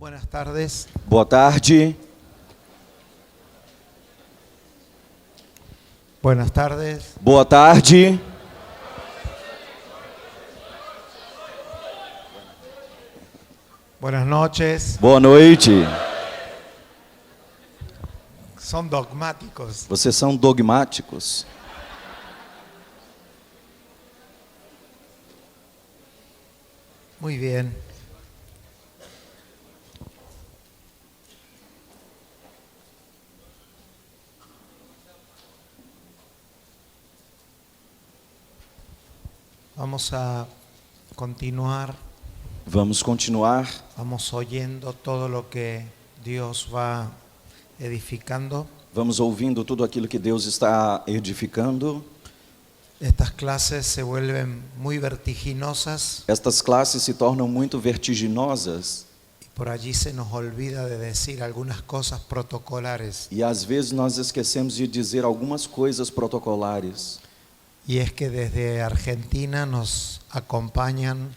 Buenas tardes. Boa tarde. Buenas tardes. Boa tarde. Buenas noches. Boa noite. Son dogmáticos. Vocês são dogmáticos. Muy bien. Vamos a continuar. Vamos continuar. Vamos oyendo todo lo que Dios va edificando. Vamos ouvindo tudo aquilo que Deus está edificando. Estas clases se vuelven muy vertiginosas Estas classes se tornam muito vertiginosas y por allí se nos olvida de decir algunas cosas protocolares. e às vezes nós esquecemos de dizer algumas coisas protocolares. Y es que desde Argentina nos acompañan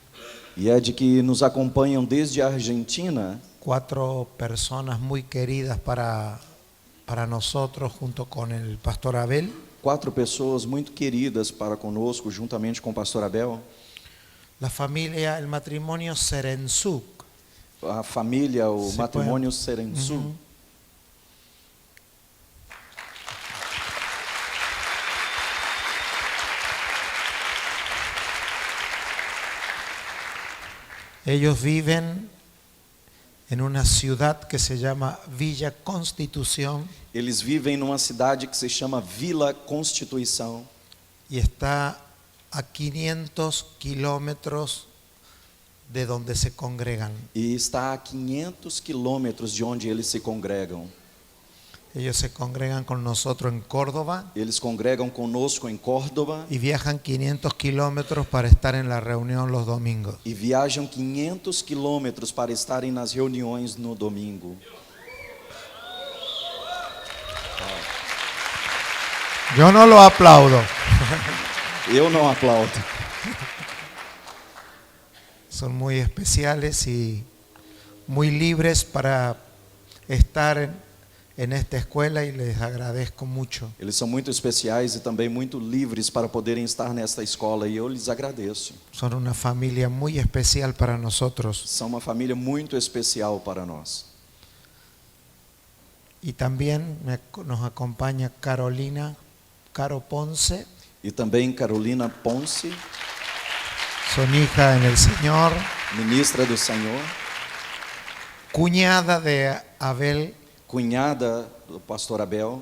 E é de que nos acompanham desde a Argentina 4 personas muy queridas para nosotros, junto con el pastor Abel. 4 pessoas muito queridas para conosco, juntamente com o pastor Abel. La familia, el matrimonio Serenzuk. A família, o Se matrimônio puede- Serensu. Ujú. Ellos viven en una ciudad que se llama Villa Constitución Eles vivem numa cidade que se chama Vila Constituição y está a 500 kilómetros de donde se congregan. e está a 500 quilômetros de onde eles se congregam. Ellos se congregan con nosotros en Córdoba Eles congregam conosco em Córdoba y viajan 500 kilómetros para estar en la reunión los domingos. e viajam 500 quilômetros para estarem nas reuniões no domingo. Yo no lo aplaudo. Eu não aplaudo. Son muy especiales y muy libres para estar en esta escuela y les agradezco mucho. Eles são muito especiais e também muito livres para poderem estar nesta escola e eu lhes agradeço. Son una familia muy especial para nosotros. São uma família muito especial para nós. Y también nos acompaña Caro Ponce, E também Carolina Ponce, son hija en el Señor, ministra do Senhor, cuñada de Abel cunhada do pastor Abel,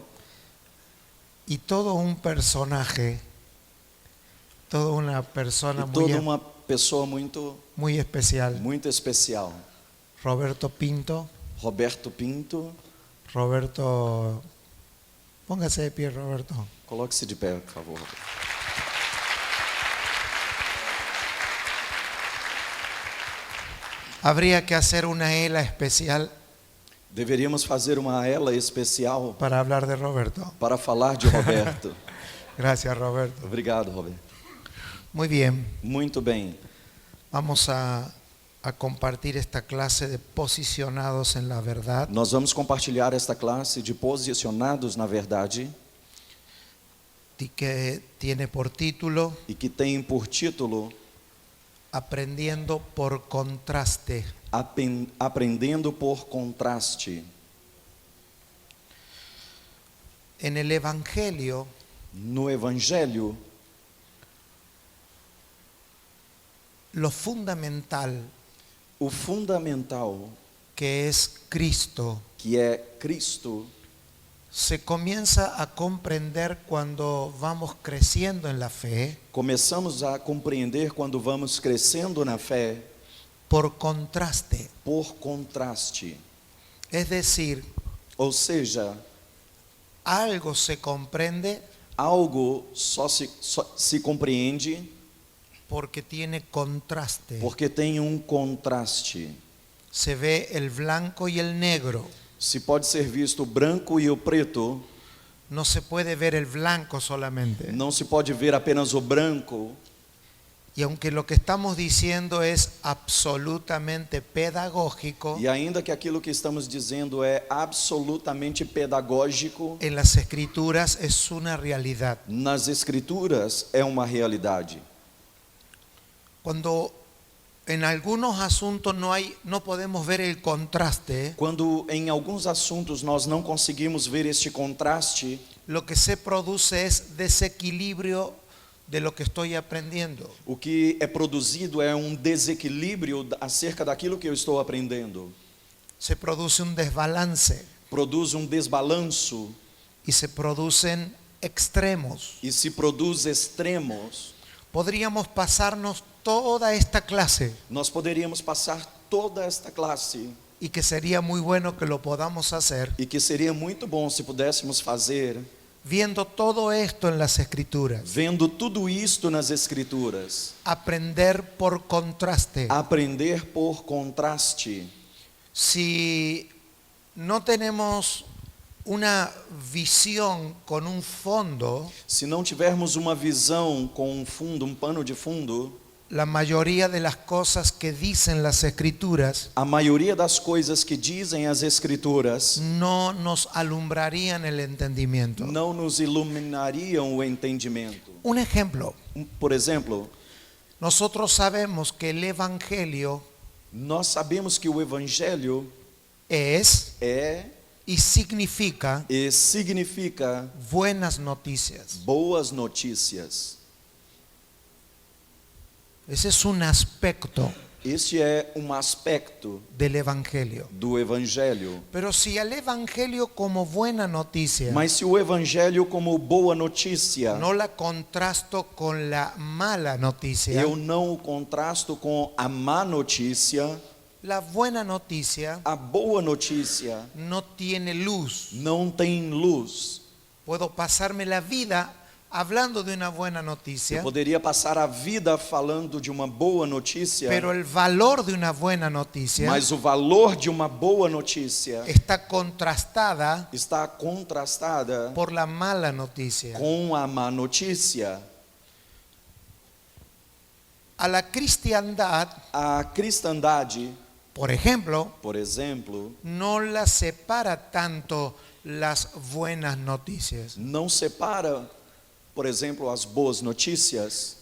y todo un personaje, toda una persona e toda uma pessoa muito muy especial. especial. Roberto Pinto. Roberto Pinto, Roberto, póngase de pie, Roberto. coloque-se de pé, por favor. Habría que hacer una ELA especial Deveríamos fazer uma ela especial para hablar de Roberto. para falar de Roberto. Gracias, Roberto. Obrigado, Roberto. Muy bien, Muito bem. vamos a compartir esta clase de posicionados en la verdad. Nós vamos compartilhar esta classe de posicionados na verdade Que tiene por título e que tem por título Aprendiendo por contraste. Aprendendo por contraste. En el Evangelio No Evangelho, lo fundamental, o fundamental, que es Cristo, que é Cristo, se comienza a comprender cuando vamos creciendo en la fe começamos a compreender quando vamos crescendo na fé por contraste. por contraste. Es decir, Ou seja, algo se comprende algo só se compreende porque tiene contraste. porque tem um contraste. Se ve el blanco y el negro. Se pode ser visto o branco e o preto, No se puede ver el blanco solamente. não se pode ver apenas o branco Y aunque lo que estamos diciendo es absolutamente pedagógico, E ainda que aquilo que estamos dizendo é absolutamente pedagógico, en las escrituras es una realidad. nas escrituras é uma realidade. Cuando en algunos asuntos no podemos ver el contraste, Quando em alguns assuntos nós não conseguimos ver este contraste, lo que se produce es desequilibrio de lo que estoy aprendiendo. o que é produzido é um desequilíbrio acerca daquilo que eu estou aprendendo. Se produce un desbalance Produz um desbalanço y se producen extremos. e se produz extremos. Podríamos pasarnos toda esta clase, Nós poderíamos passar toda esta classe, y que sería muy bueno que lo podamos hacer, e que seria muito bom se pudéssemos fazer, viendo todo esto en las escrituras, vendo tudo isto nas escrituras, aprender por contraste. aprender por contraste. Si no tenemos una visión con un fondo, Se não tivermos uma visão com um fundo, um pano de fundo, la mayoría de las cosas que dicen las escrituras a maioria das coisas que dizem as escrituras no nos alumbrarían el entendimiento. não nos iluminariam o entendimento. Un ejemplo, Por exemplo, nosotros sabemos que el evangelio nós sabemos que o evangelho es é y significa e significa buenas noticias. boas notícias. Ese es un aspecto Este é um aspecto del evangelio. do evangelho. Pero si al evangelio como buena noticia Mas se o evangelho como boa notícia, no la contrasto con la mala noticia, eu não o contrasto com a má notícia, la buena noticia a boa notícia no tiene luz. não tem luz. Puedo pasarme la vida hablando de una buena Eu noticia, poderia passar a vida falando de uma boa notícia, pero el valor de una buena noticia mas o valor de uma boa notícia está contrastada está contrastada por la mala noticia. com a má notícia. A la cristiandad, A cristandade, por ejemplo, por exemplo, no la separa tanto las buenas noticias. não separa, por exemplo, as boas notícias.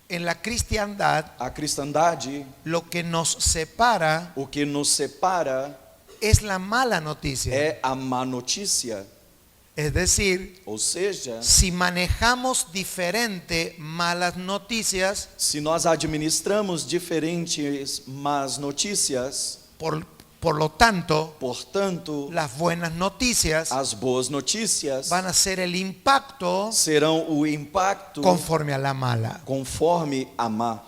En la cristiandad, A cristandade, lo que nos separa o que nos separa es la mala noticia. é a má notícia. Es decir, Ou seja, si manejamos diferente malas noticias, se nós administramos diferentes más notícias, por lo tanto, portanto, las buenas noticias as boas notícias van a ser el impacto serão o impacto conforme a la mala. conforme a má.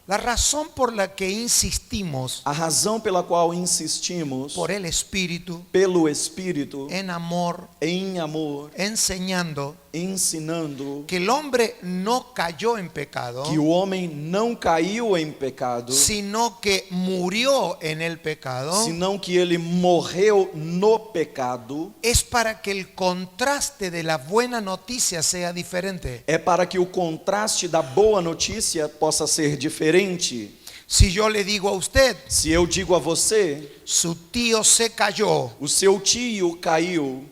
La razón por la que insistimos A razão pela qual insistimos por el Espíritu, pelo Espírito en amor, em amor, enseñando ensinando que el hombre no cayó en pecado, que o homem não caiu em pecado, sino que murió en el pecado, senão que ele morreu no pecado, es para que el contraste de la buena noticia sea diferente. é para que o contraste da boa notícia possa ser diferente. Si yo le digo a usted, Se eu digo a você, su tío se cayó, o seu tio caiu,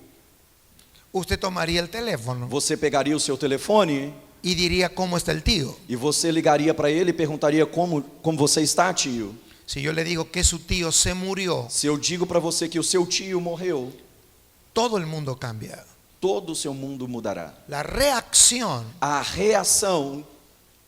usted tomaría el teléfono você pegaria o seu telefone y diría cómo está el tío. e você ligaria para ele e perguntaria como você está, tio. Si yo le digo que su tío se murió, Se eu digo para você que o seu tio morreu, todo el mundo cambia. todo o seu mundo mudará. La reacción A reação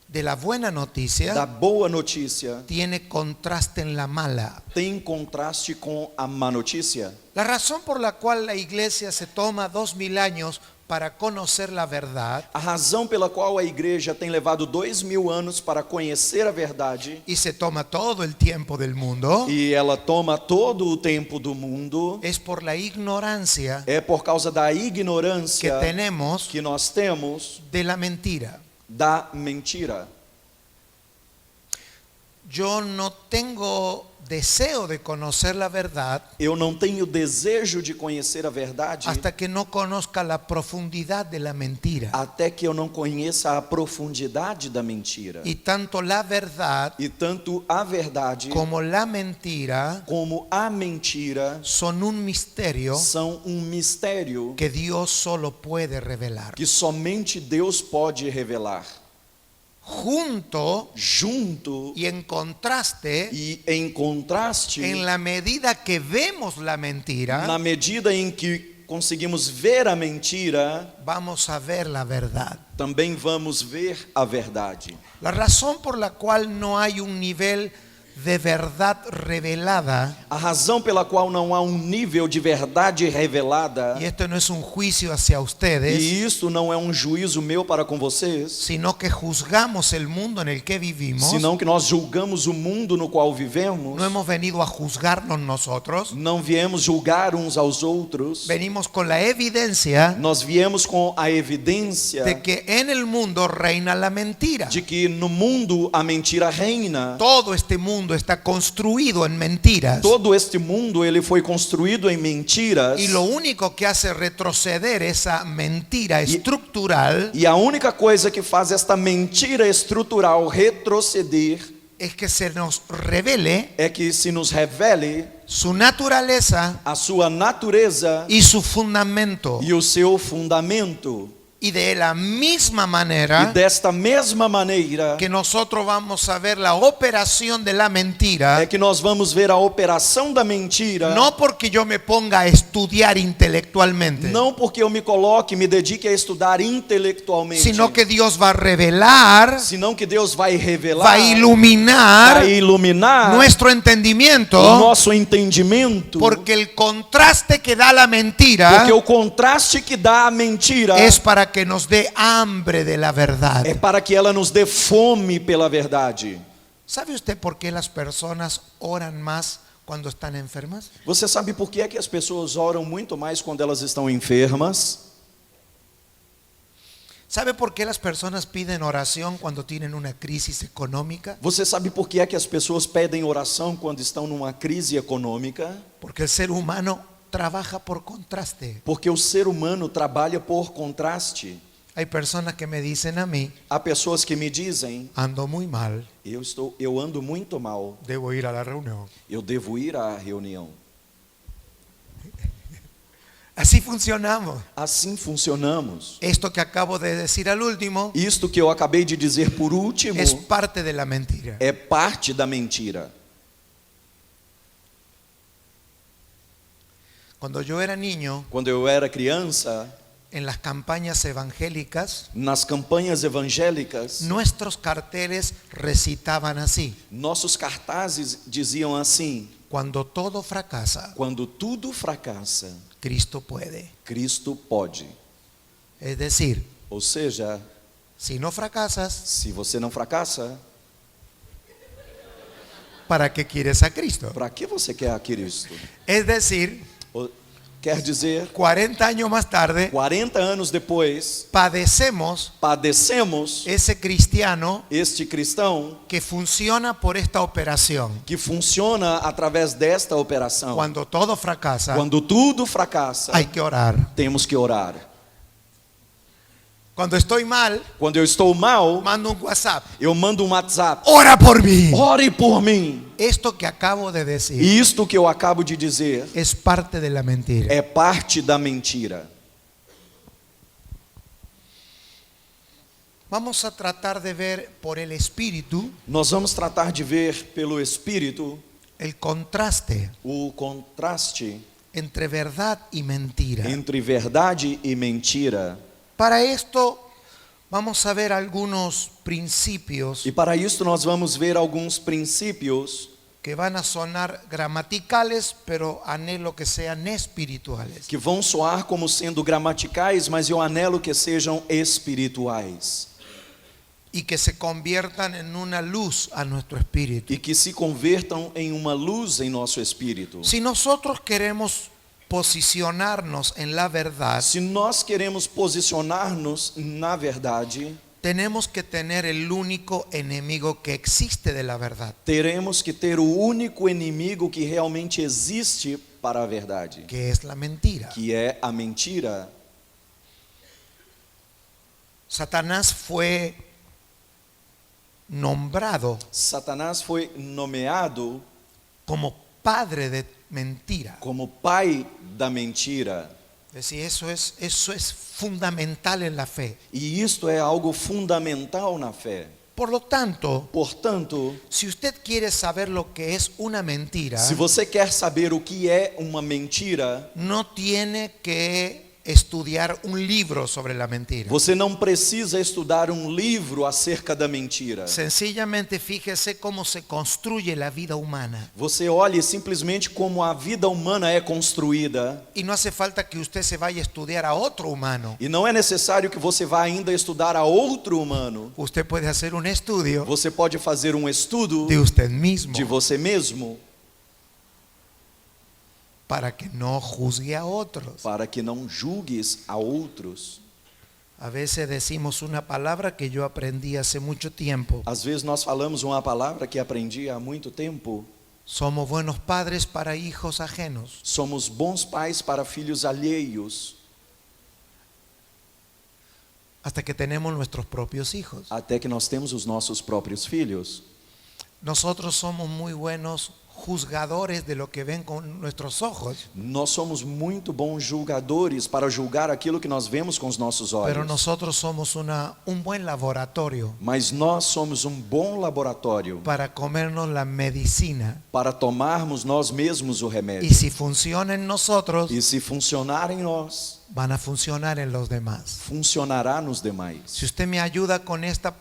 de la buena da noticia boa notícia tiene contraste en la mala. tem contraste com a má notícia. La razón por la cual la iglesia se toma 2000 años para conocer la verdad A razão pela qual a igreja tem levado 2000 anos para conhecer a verdade y se toma todo el tiempo del mundo e ela toma todo o tempo do mundo es por la ignorancia é por causa da que ignorância tenemos que nós temos de la mentira. da mentira. yo no tengo deseo de conocer la verdad eu não tenho desejo de conhecer a verdade hasta que no conozca la profundidad de la mentira. até que eu não conheça a profundidade da mentira. Y tanto la verdad E tanto a verdade como la mentira como a mentira son un misterio são um mistério que Dios solo puede revelar. que somente Deus pode revelar. Junto Junto y en contraste, e em contraste, en la medida que vemos la mentira, na medida em que conseguimos ver a mentira, vamos a ver la verdad. também vamos ver a verdade. La razón por la cual no hay un nivel de verdad revelada, A razão pela qual não há um nível de verdade revelada, y esto no es un juicio hacia ustedes, e isso não é um juízo meu para com vocês, sino que juzgamos el mundo en el que vivimos. senão que nós julgamos o mundo no qual vivemos. No hemos venido a juzgarnos nosotros, Não viemos julgar uns aos outros. venimos con la evidencia Nós viemos com a evidência de que en el mundo reina la mentira. de que no mundo a mentira reina. Todo este mundo está construido en mentiras. Todo este mundo ele foi construído em mentiras. Y lo único que hace retroceder esa mentira estructural E a única coisa que faz esta mentira estrutural retroceder es que se nos revele é que se nos revele su naturaleza a sua natureza y su fundamento. e o seu fundamento. Y de la misma E manera desta mesma maneira que nosotros vamos a ver la operación de la mentira, é que nós vamos ver a operação da mentira. no porque yo me ponga a estudiar intelectualmente, Não porque eu me coloque, me dedique a estudar intelectualmente, sino que Dios va a revelar, senão que Deus vai revelar, va a iluminar vai iluminar nuestro entendimiento, o nosso entendimento, porque el contraste que da la mentira porque o contraste que dá a mentira es para que nos dé hambre de la verdad. é para que ela nos dê fome pela verdade. ¿Sabe usted por qué las personas oran más cuando están enfermas? Você sabe por que é que as pessoas oram muito mais quando elas estão enfermas? ¿Sabe por qué las personas piden oración cuando tienen una crisis económica? Você sabe por que é que as pessoas pedem oração quando estão numa crise econômica? Porque el ser humano trabaja por contraste. Porque o ser humano trabalha por contraste. Hay personas que me dicen a mí, Há pessoas que me dizem: ando muy mal, eu ando muito mal, debo ir a la reunión. eu devo ir à reunião. Así funcionamos. Assim funcionamos. Esto que acabo de decir al último Isto que eu acabei de dizer por último es parte de la mentira. é parte da mentira. Cuando yo era niño, Quando eu era criança, en las campañas evangélicas, nas campanhas evangélicas, nuestros carteles recitaban así: nossos cartazes diziam assim: cuando todo fracasa, quando tudo fracassa, Cristo puede. Cristo pode. Es decir, Ou seja, si no fracasas, se você não fracassa, ¿para qué quieres a Cristo? para que você quer a Cristo? Es decir, Quer dizer, 40 años más tarde, 40 anos depois, padecemos padecemos ese cristiano este cristão que funciona por esta operación. que funciona através desta operação. Cuando todo fracasa, Quando tudo fracassa, hay que orar. temos que orar. Cuando estoy mal, Quando eu estou mal, mando un WhatsApp: eu mando um WhatsApp: ora por mí. ore por mim. Esto que acabo de decir E isto que eu acabo de dizer es parte de la mentira. é parte da mentira. Vamos a tratar de ver por el Espíritu Nós vamos tratar de ver pelo Espírito el contraste o contraste entre verdad y mentira. entre verdade e mentira. Para esto vamos a ver algunos principios E para isso nós vamos ver alguns princípios que van a sonar gramaticales, pero anhelo que sean espirituales. que vão soar como sendo gramaticais, mas eu anelo que sejam espirituais Y que se conviertan en una luz a nuestro espíritu. e que se convertam em uma luz em nosso espírito. Si nosotros queremos posicionarnos en la verdad, Se nós queremos posicionar-nos na verdade, tenemos que tener el único enemigo que existe de la verdad, teremos que ter o único inimigo que realmente existe para a verdade, que es la mentira. que é a mentira. Satanás fue nombrado Satanás foi nomeado como padre de mentira. como pai da mentira. Es decir, eso es fundamental en la fe. E isto é algo fundamental na fé. Por lo tanto, Portanto, si usted quiere saber lo que es una mentira, se você quer saber o que é uma mentira, no tiene que estudiar un libro sobre la mentira. você não precisa estudar um livro acerca da mentira. Sencillamente fíjese cómo se construye la vida humana. Você olhe simplesmente como a vida humana é construída. Y no hace falta que usted se vaya a estudiar a otro humano. E não é necessário que você vá ainda estudar a outro humano. Usted puede hacer un estudio Você pode fazer um estudo de usted mismo de você mesmo, para que no juzgue a otros. para que não julgues a outros. A veces decimos una palabra que yo aprendí hace mucho tiempo. Às vezes nós falamos uma palavra que aprendi há muito tempo. Somos buenos padres para hijos ajenos. Somos bons pais para filhos alheios, Hasta que tenemos nuestros propios hijos. até que nós temos os nossos próprios filhos. Nosotros somos muy buenos juzgadores de lo que ven con nuestros ojos, Nós somos muito bons julgadores para julgar aquilo que nós vemos com os nossos olhos. pero nosotros somos un buen laboratorio Mas nós somos um bom laboratório para comernos la medicina. para tomarmos nós mesmos o remédio. Y si funciona en nosotros, E se funcionar em nós, van a funcionar en los demás. funcionará nos demais. Si usted me ayuda con esta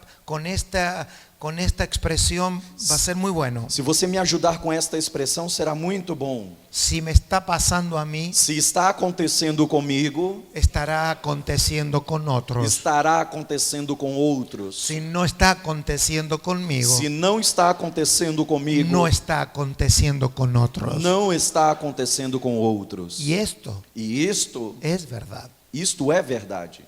expresión, va a ser muy bueno. Se você me ajudar com esta expressão, será muito bom. Si me está pasando a mí, Se está acontecendo comigo, estará aconteciendo con otros. estará acontecendo com outros. Si no está aconteciendo conmigo, Se não está acontecendo comigo, no está aconteciendo con otros. não está acontecendo com outros. Y esto E isto es verdad. é verdade.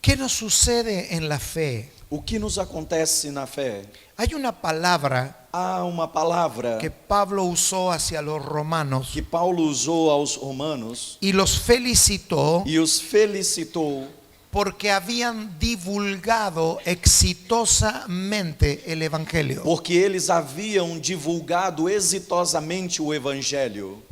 ¿Qué nos sucede en la fe? O que nos acontece na fé? Hay una palabra Há uma palavra que Pablo usó hacia los romanos que Paulo usou aos romanos y los felicitó e os felicitou porque habían divulgado exitosamente el evangelio. porque eles haviam divulgado exitosamente o evangelho.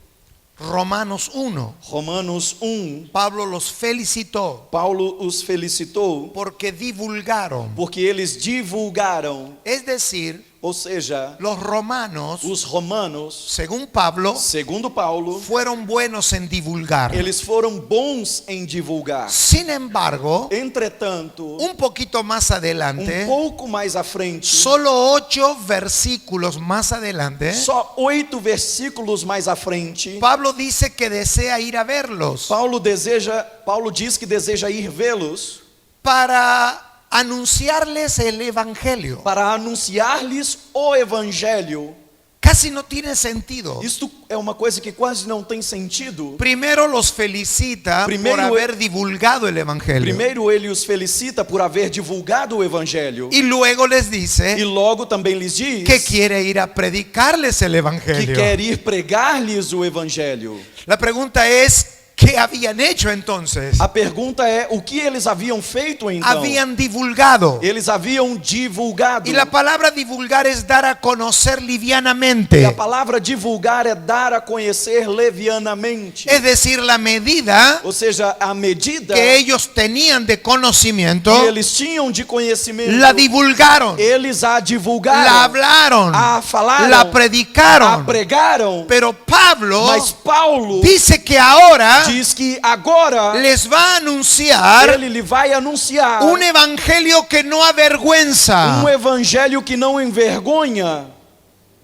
Romanos 1. Romanos 1, Pablo los felicitó Paulo os felicitou porque divulgaron. porque eles divulgaram, Es decir, ou seja, los romanos, os romanos, según Pablo, segundo Paulo, fueron buenos en divulgar. eles foram bons em divulgar. Sin embargo, Entretanto, un poquito más adelante, pouco mais à frente, solo 8 versículos más adelante, só 8 versículos mais à frente, Pablo dice que desea ir a verlos Paulo diz que deseja ir vê-los para anunciarles el evangelio. para anunciar-lhes o evangelho. Casi no tiene sentido. Isto é uma coisa que quase não tem sentido. Primero los felicita Primero- por haber divulgado el evangelio. Primeiro ele os felicita por haver divulgado o evangelho Y luego les e dice logo também lhes diz que quiere ir a predicarles el que evangelio. quer ir pregar-lhes o evangelho. La pregunta es, ¿qué habían hecho entonces? A pergunta é o que eles haviam feito então? Habían divulgado. Eles haviam divulgado. Y la palabra divulgar es dar a conocer E livianamente. a palavra divulgar é dar a conhecer levianamente. Es decir, la medida Ou seja, a medida que ellos tenían de conocimiento, que eles tinham de conhecimento, la divulgaron, eles a divulgaram, la hablaron, a falaram, la a predicaron. pregaram. Pero Pablo Mas Paulo dice que ahora diz que agora les va a anunciar ele lhe vai anunciar un evangelio que no avergüenza, evangelho que não envergonha,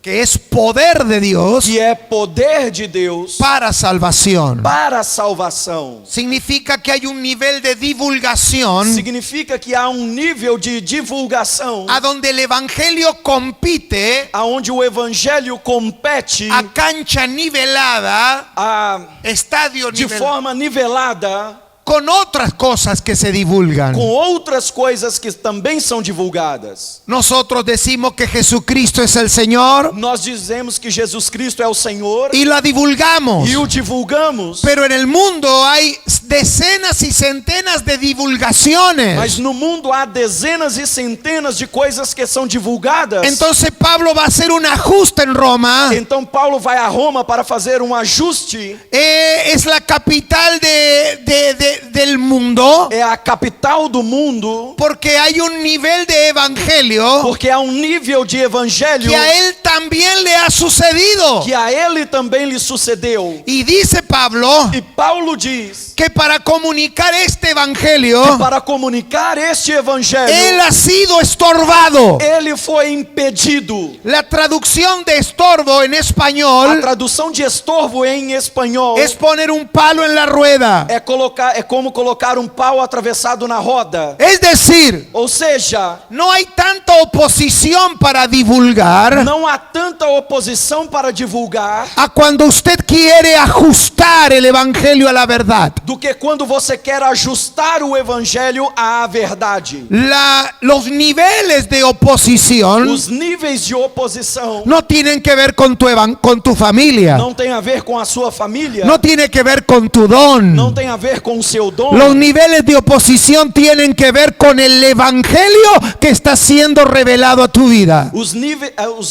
que es poder de Dios que é poder de Deus para salvación. para a salvação. Significa que hay un nivel de divulgación Significa que há um nível de divulgação a donde el evangelio compite aonde o evangelho compete a cancha nivelada, a, estadio de nivelado, forma nivelada con otras cosas que se divulgan. com outras coisas que também são divulgadas. Nosotros decimos que Jesucristo es el Señor Nós dizemos que Jesus Cristo é o Senhor y la divulgamos. e o divulgamos, Pero en el mundo hay decenas y centenas de divulgaciones. mas no mundo há dezenas e centenas de coisas que são divulgadas. Entonces Pablo va a hacer un ajuste en Roma. Então Paulo vai a Roma para fazer um ajuste. Es la capital del mundo. É a capital do mundo, Porque hay un nivel de evangelio porque há um nível de evangelho que a él también le ha sucedido. que a ele também lhe sucedeu. Y dice Pablo E Paulo diz que para comunicar este evangelio, que para comunicar este evangelho, él ha sido estorbado. ele foi impedido. La traducción de estorbo en A español tradução de estorvo em espanhol es poner un palo en la rueda. é como colocar um pau atravessado na roda. Es decir, Ou seja, no hay tanta oposición para divulgar não há tanta oposição para divulgar a cuando usted quiere ajustar el evangelio a la verdad. do que quando você quer ajustar o evangelho à verdade. Los niveles de oposición Os níveis de oposição no tienen que ver con tu familia, não tem a ver com a sua família, no tiene que ver con tu don. não tem a ver com o seu dom. Los niveles de oposición tienen que ver con el evangelio que está siendo revelado a tu vida. Os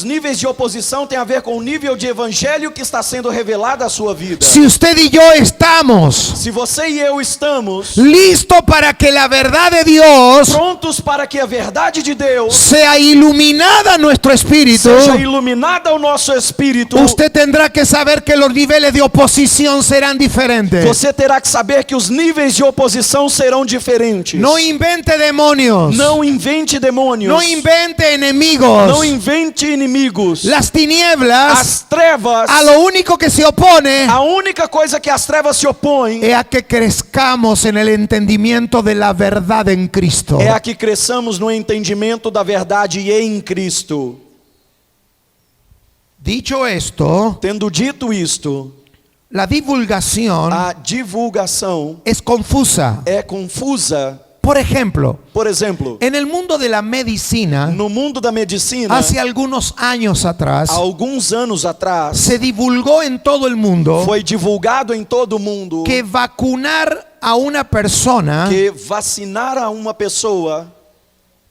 níveis de oposição têm a ver com o nível de evangelho que está sendo revelado à sua vida. Si usted y yo estamos Se você e eu estamos listos para que la verdad de Dios prontos para que a verdade de Deus sea iluminada en nuestro espíritu, seja iluminada ao nosso espírito, usted tendrá que saber que los niveles de oposición serán diferentes. você terá que saber que os níveis de oposição serão diferentes. No invente demonios, Não invente demônios. no invente enemigos. Não invente inimigos. Las tinieblas, As trevas, a lo único que se opone a única coisa que as trevas se opõem es a que crezcamos en el entendimiento de la verdad en Cristo. é a que cresçamos no entendimento da verdade em Cristo. Dicho esto, Tendo dito isto, la divulgación a divulgação es confusa. é confusa. Por ejemplo, Por exemplo, en el mundo de la medicina, no mundo da medicina, hace algunos años atrás, há alguns anos atrás, se divulgó en todo el mundo foi divulgado em todo o mundo que vacunar a una persona que vacinar a uma pessoa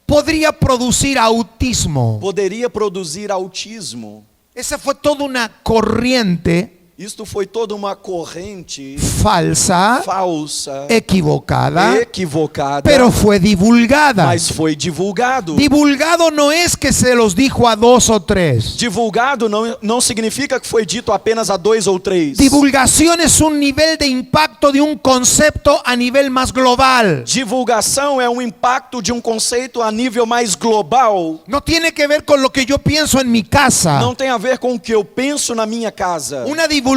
podría producir autismo. poderia produzir autismo. Esa fue toda una corriente Isto foi toda uma corrente falsa, falsa, equivocada, equivocada, pero fue divulgada. mas foi divulgado. Divulgado no es que se los dijo a 2 o 3. Divulgado não significa que foi dito apenas a 2 ou 3. Divulgación es un nivel de impacto de un concepto a nivel más global. Divulgação é um impacto de um conceito a nível mais global. No tiene que ver con lo que yo pienso en mi casa. Não tem a ver com o que eu penso na minha casa. Una divulgación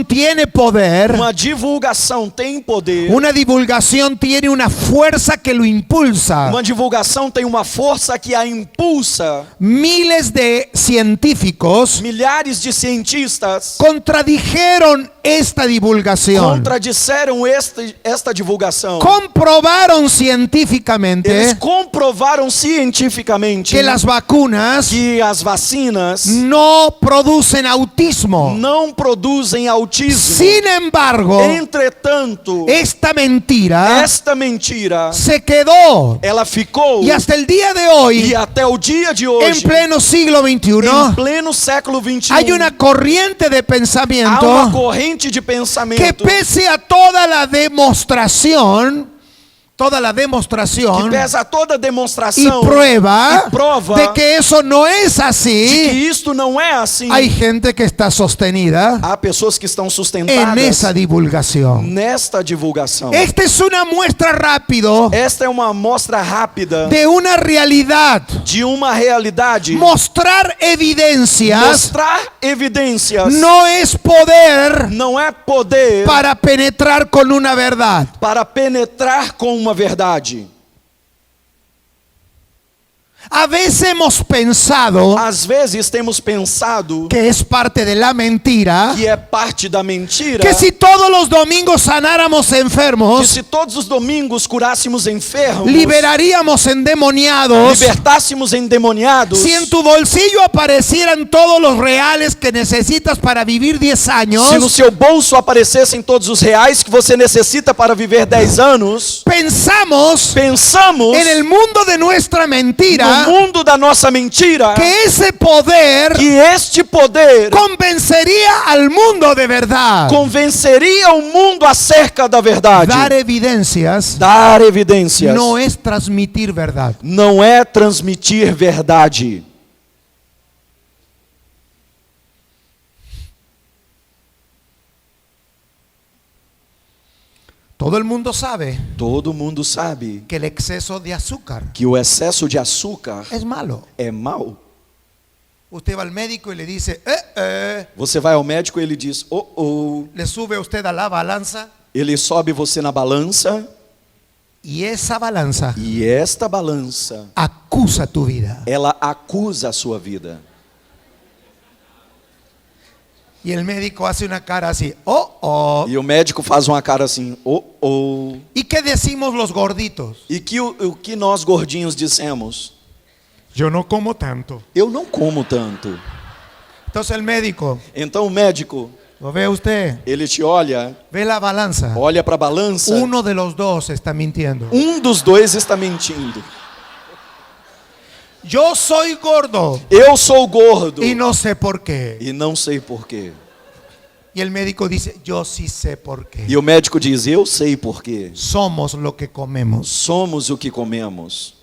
tiene poder. Uma divulgação tem poder. Una divulgación tiene una fuerza que lo impulsa. Uma divulgação tem uma força que a impulsa. Miles de científicos Milhares de cientistas contradijeron esta divulgación. contradisseram esta divulgação. Comprobaron Eles científicamente comprovaram cientificamente que las vacunas que as vacinas no producen autismo. não produzem autismo. Sin embargo, Entretanto, esta mentira esta mentira, se quedó ela ficou y hasta el día de hoy, e até o dia de en hoje, pleno siglo em XXI, pleno século XXI, hay una corriente de há uma pensamiento corrente de que pensamento pese a toda la demostración, que pesa toda y demonstração prueba e prova de que eso no es de que así, isto não é assim. hay gente que está sostenida Há pessoas que estão en sustentadas esa divulgación. nesta divulgação. Esta es una muestra rápido Esta é uma amostra rápida de una realidad. de uma realidade. Mostrar evidencias Mostrar evidências no es poder não é poder para penetrar con una verdad. para penetrar com uma verdade. A veces hemos pensado Às vezes temos pensado que es parte de la mentira, que é parte da mentira, que si todos los domingos sanáramos que enfermos, se todos os domingos curássemos enfermos, liberaríamos endemoniados. libertássemos endemoniados, Si en tu bolsillo aparecieran todos los reales que necesitas para vivir 10 años, se no seu bolso aparecessem todos os reais que você necessita para viver 10 anos, pensamos pensamos en el mundo de nuestra mentira no mundo da nossa mentira que ese poder que este poder convencería al mundo de verdad. convenceria o mundo acerca da verdade. Dar evidencias Dar evidências no es transmitir verdad. não é transmitir verdade. Todo el mundo sabe Todo mundo sabe que el exceso de azúcar que o excesso de açúcar es malo. é mau. Usted va al médico y le dice, Você vai ao médico e ele diz, le sube a usted a la balanza ele sobe você na balança y esa balanza e esta balança, acusa tu vida. ela acusa a sua vida. Y el médico hace una cara así, E o médico faz uma cara assim, ¿Y qué decimos los gorditos? E o que nós gordinhos dissemos? Yo no como tanto. Eu não como tanto. Entonces el médico, Então o médico, ¿lo ve usted? ele te olha, Ve la balanza. olha para a balança, Uno de los dos está mintiendo. dos dois está mentindo. Yo soy gordo Eu sou gordo y no sé por qué. e não sei porquê. Y el médico dice, yo sí sé por qué. E o médico diz, eu sei porquê. Somos lo que comemos. Somos o que comemos.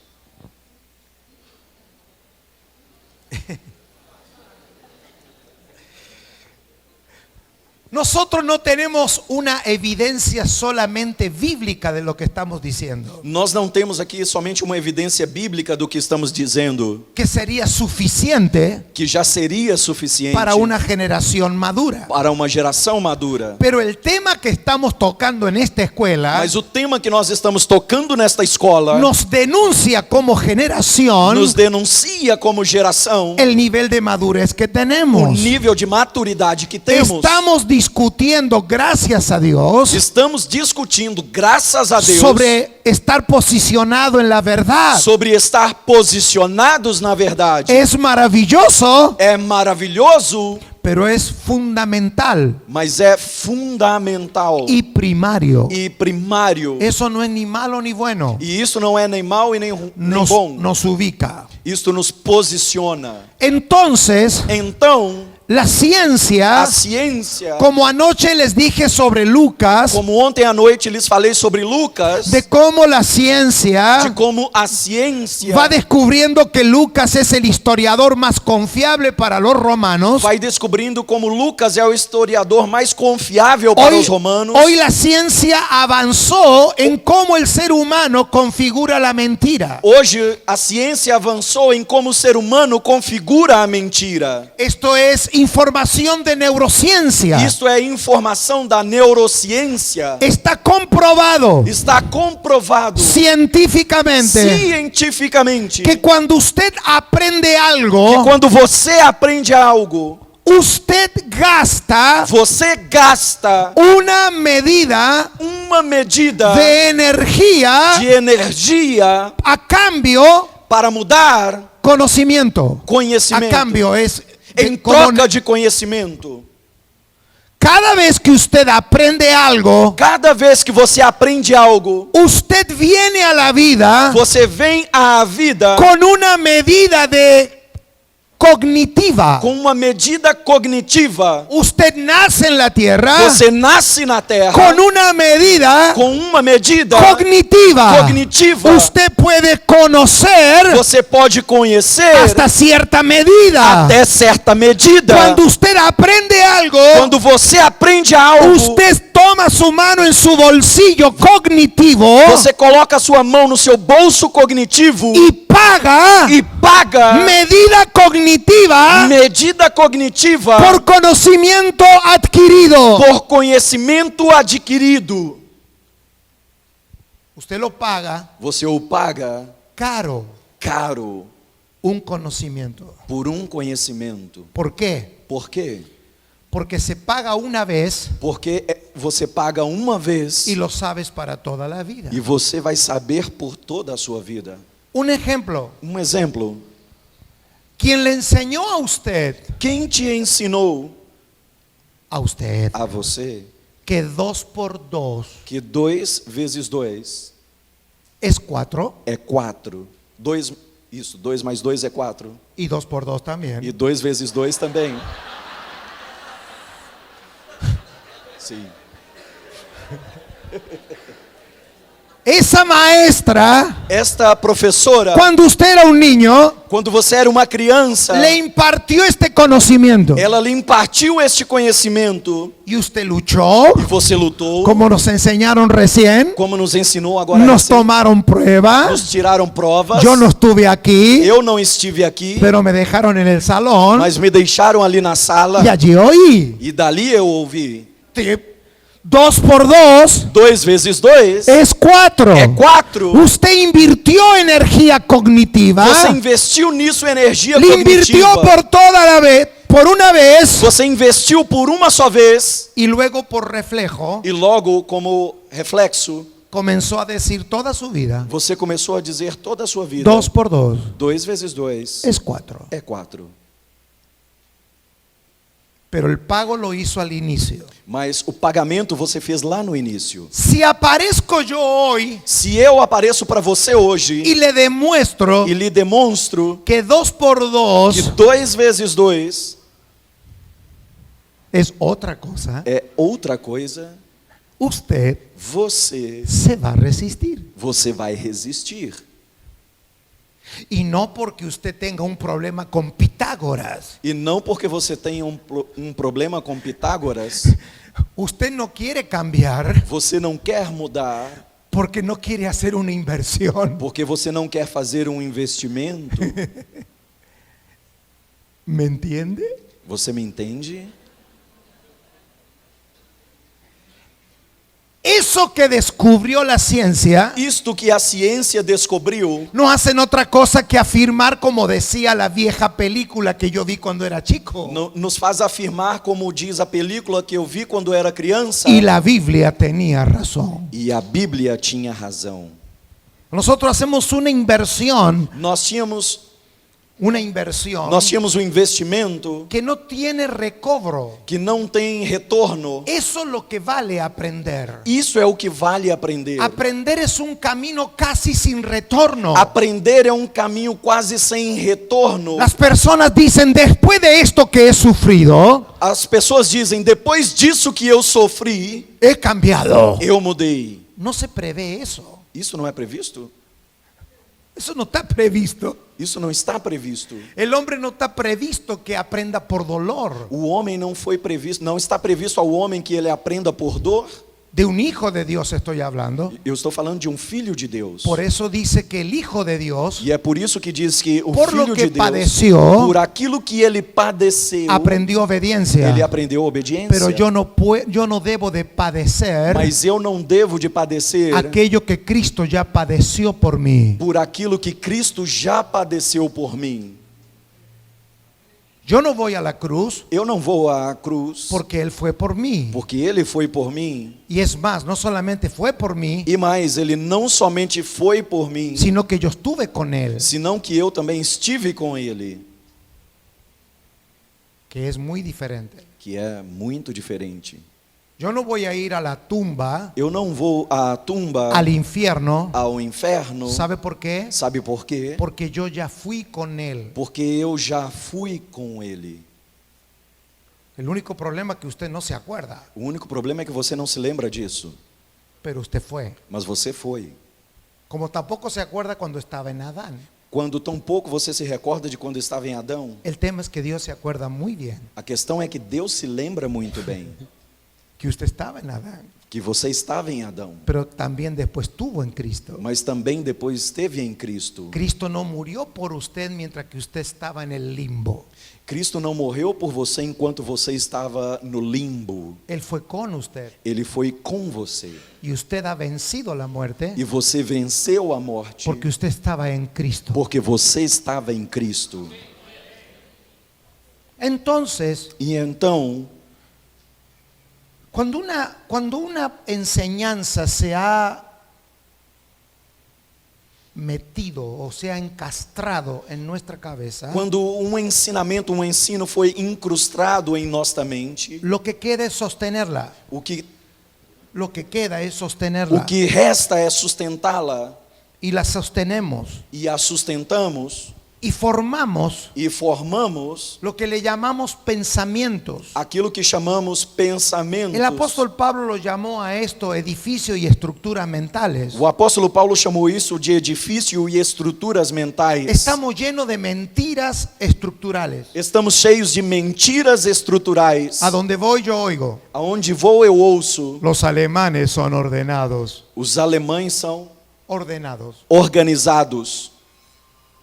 Nosotros no tenemos una evidencia solamente bíblica de lo que estamos diciendo, Nós não temos aqui somente uma evidência bíblica do que estamos dizendo, que sería suficiente que já seria suficiente para una generación madura. para uma geração madura. Pero el tema que estamos tocando en esta escuela Mas o tema que nós estamos tocando nesta escola nos denuncia como generación nos denuncia como geração el nivel de madurez que o tenemos. nível de maturidade que temos. Estamos discutiendo, gracias a Dios, Estamos discutindo, graças a Deus, sobre estar posicionado en la verdad. sobre estar posicionados na verdade. Es maravilloso, É maravilhoso, pero es fundamental mas é fundamental y primario. e primário. Eso no es ni malo ni bueno. E isso não é nem mal e nem Nos bom. ubica. Isto nos posiciona. Entonces, Então, la a ciencia, ciência, como anoche les dije sobre Lucas, como ontem à noite lhes falei sobre Lucas, de cómo la ciencia de como a ciência va descubriendo que Lucas es el historiador más confiable para los romanos. vai descobrindo como Lucas é o historiador mais confiável para os romanos. Hoy la ciencia avanzó en cómo el ser humano configura la mentira. Hoje a ciência avançou em como o ser humano configura a mentira. Esto es información de neurociencia. Isto é informação da neurociência. Está comprobado Está comprovado científicamente cientificamente que cuando usted aprende que algo, quando você aprende algo, usted gasta você gasta una medida uma medida de energía de energia a cambio para mudar conocimiento. A conhecimento. cambio es Em como troca de conhecimento. cada vez que usted aprende algo, Cada vez que você aprende algo, usted viene a la vida você vem à vida con una medida de cognitiva. com uma medida cognitiva. Usted nace en la tierra Você nasce na Terra con una medida com uma medida cognitiva. cognitiva. Usted puede conocer Você pode conhecer hasta cierta medida. até certa medida. Cuando usted aprende algo, Quando você aprende algo, usted toma su mano en su bolsillo cognitivo você coloca a sua mão no seu bolso cognitivo y paga e paga medida cognitiva medida cognitiva por conocimiento adquirido. por conhecimento adquirido. Usted lo paga Você o paga caro. caro. un conocimiento. por um conhecimento. ¿Por qué? Por quê? Porque se paga una vez Porque você paga uma vez y lo sabes para toda la vida. e você vai saber por toda a sua vida. Un ejemplo, Um exemplo. quien le enseñó Quem te ensinou a usted, a você que 2 por 2 que 2 vezes 2 es 4 é 4? 2 mais 2 é 4. y 2 por 2 también. E 2 vezes 2 também. Sim. Esa maestra, Esta professora, cuando usted era un niño, quando você era uma criança, le impartió este conocimiento ela lhe impartiu este conhecimento y usted luchó, e você lutou, como nos enseñaron recién, como nos ensinou agora. nos recém. tomaron pruebas, Nos tiraram provas. yo no estuve aquí, Eu não estive aqui, pero me dejaron en el salón mas me deixaram ali na sala y allí oí. e dali eu ouvi. 2 por 2 2 vezes 2 es 4. é 4. Usted invirtió energía cognitiva, Você investiu nisso energia le invirtió cognitiva. por toda la vez, por una vez, Você investiu por uma só vez y luego por reflejo e logo, como reflexo, comenzó a decir toda su vida, você começou a dizer toda a sua vida. 2 por 2 2 vezes 2 es 4. é 4. Pero el pago lo hizo al inicio. Mas o pagamento você fez lá no início. Si aparezco yo hoy Se eu apareço para você hoje y le demuestro e lhe demonstro que 2 por que 2 2 vezes 2 es otra cosa, é outra coisa, usted você se va a resistir. vai resistir. Y no porque usted tenga un problema con Pitágoras. E não porque você tenha um problema com Pitágoras, Usted no quiere cambiar você não quer mudar, porque no quiere hacer una inversión. porque você não quer fazer um investimento. ¿Me entiende? Você me entende? Eso que descubrió la ciencia Isto que a ciência descobriu no hacen otra cosa que afirmar, como decía la vieja película que yo vi cuando era chico. nos faz afirmar, como diz a película que eu vi quando era criança. Y la Biblia tenía razón. E a Bíblia tinha razão. Nosotros hacemos una inversión Nós tínhamos um investimento que no tiene recobro. que não tem retorno. Eso es lo que vale aprender. Isso é o que vale aprender. Aprender es un camino casi sin retorno. Aprender é um caminho quase sem retorno. Las personas dicen, después de esto que he sufrido, As pessoas dizem, depois disso que eu sofri, he cambiado. eu mudei. No se prevé eso. Isso não é previsto? Eso no está previsto. Isso não está previsto. El hombre no está previsto que aprenda por dolor. O homem não foi previsto, não está previsto ao homem que ele aprenda por dor. De un hijo de Dios estoy hablando. Eu estou falando de um filho de Deus. Por eso dice que el hijo de Dios E é por isso que diz que o Por lo filho que de Deus, padeció, por aquilo que ele padeceu, aprendió obediencia. ele aprendeu obediência. Pero yo no debo de padecer Mas eu não devo de padecer aquello que Cristo ya padeció por mí. por aquilo que Cristo já padeceu por mim. Yo no voy a la cruz Eu não vou à cruz porque Él fue por mí. porque ele foi por mim. Y es más, no solamente fue por mí, E mais, ele não somente foi por mim, sino que yo estuve con Él, senão que eu também estive com ele, que es muy diferente. que é muito diferente. Yo no voy a ir a la tumba, Eu não vou à tumba, al infierno. ao inferno. ¿Sabe por qué? Sabe por quê? Porque yo ya fui con Él. Porque eu já fui com ele. El único problema es que usted no se acuerda, O único problema é que você não se lembra disso, pero usted fue. mas você foi. Como tampoco se acuerda cuando estaba en Adán. Quando tão pouco você se recorda de quando estava em Adão. El tema es que Dios se acuerda muy bien A questão é que Deus se lembra muito bem que usted estaba en Adán. que você estava em Adão, pero también después estuvo en Cristo. mas também depois esteve em Cristo. Cristo no murió por usted mientras que usted estaba en el limbo. Cristo não morreu por você enquanto você estava no limbo. Él fue con usted Ele foi com você. y usted ha vencido la muerte E você venceu a morte porque usted estaba en Cristo. porque você estava em Cristo. Entonces, E então, cuando una enseñanza se ha metido o se ha encastrado en nuestra cabeza, quando um ensinamento, um ensino foi incrustado em nossa mente, lo que queda es sostenerla. o que Lo que queda es sostenerla. resta é sustentá-la, Y la sostenemos e a sustentamos y formamos e formamos lo que le llamamos pensamientos. aquilo que chamamos pensamentos. El apóstol Pablo lo llamó a esto edificio y estructuras mentales. O apóstolo Paulo chamou isso de edifício e estruturas mentais. Estamos llenos de mentiras estructurales. Estamos cheios de mentiras estruturais. A donde voy yo oigo. Aonde vou eu ouço, Los alemanes son ordenados. os alemães são Ordenados. organizados.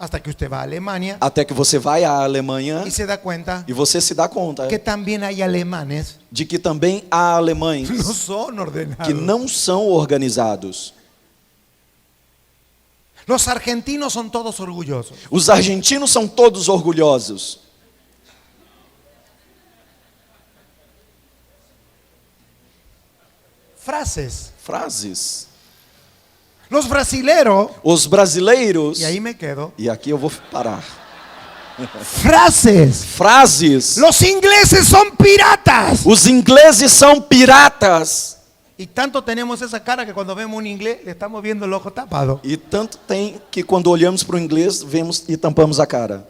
Hasta que usted va a Alemania Até que você vai à Alemanha y se da cuenta e você se dá conta que también hay alemanes de que também há alemães que no son ordenados. que não são organizados. Los argentinos son todos orgullosos. Os argentinos são todos orgulhosos. Frases. Los brasileros, Os brasileiros, y ahí me quedo. e aqui eu vou parar. Frases. Frases. Los ingleses son piratas. Os ingleses são piratas. Y tanto tenemos esa cara que cuando vemos un inglés le estamos viendo el ojo tapado. E tanto tem que quando olhamos para o inglês, vemos e tampamos a cara.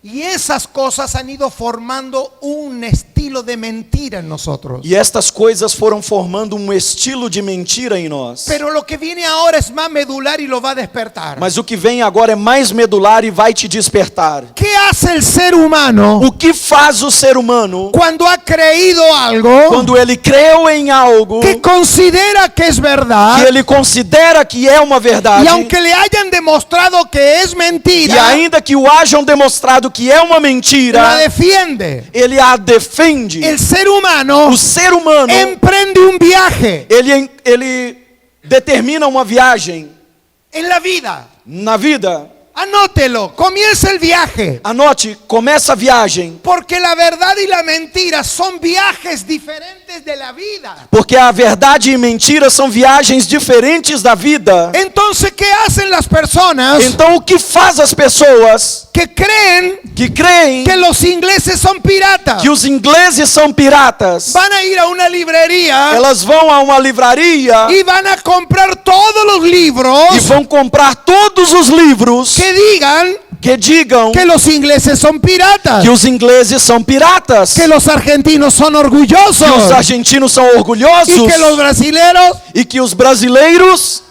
Y esas cosas han ido formando un estilo de mentira en nosotros. E estas coisas foram formando um estilo de mentira em nós. Pero lo que viene ahora es más medular y lo va a despertar. Mas o que vem agora é mais medular e vai te despertar. ¿Qué hace el ser humano O que faz o ser humano cuando ha creído algo quando ele creu em algo que considera que es que verdad? ele considera que é uma verdade, Y aunque le hayan demostrado que es e mentira, ainda que o hajam demonstrado que é uma la mentira, defiende. ele a defende. El ser humano O ser humano, emprende un viaje ele determina uma viagem en la vida. na vida. Anótelo, comienza el viaje. Anote, começa a viagem. Porque la verdad y la mentira son viajes diferentes de la vida. Porque a verdade e mentira são viagens diferentes da vida. Entonces, ¿qué hacen las personas Então o que faz as pessoas que creen que creem que los ingleses son piratas? que os ingleses são piratas? Van a ir a una librería Elas vão a uma livraria y van a comprar todos los e libros vão comprar todos os livros que digan que digam que los ingleses son piratas, que os ingleses são piratas, que los argentinos son que os orgullosos argentinos são orgulhosos y que los brasileros. e que os brasileiros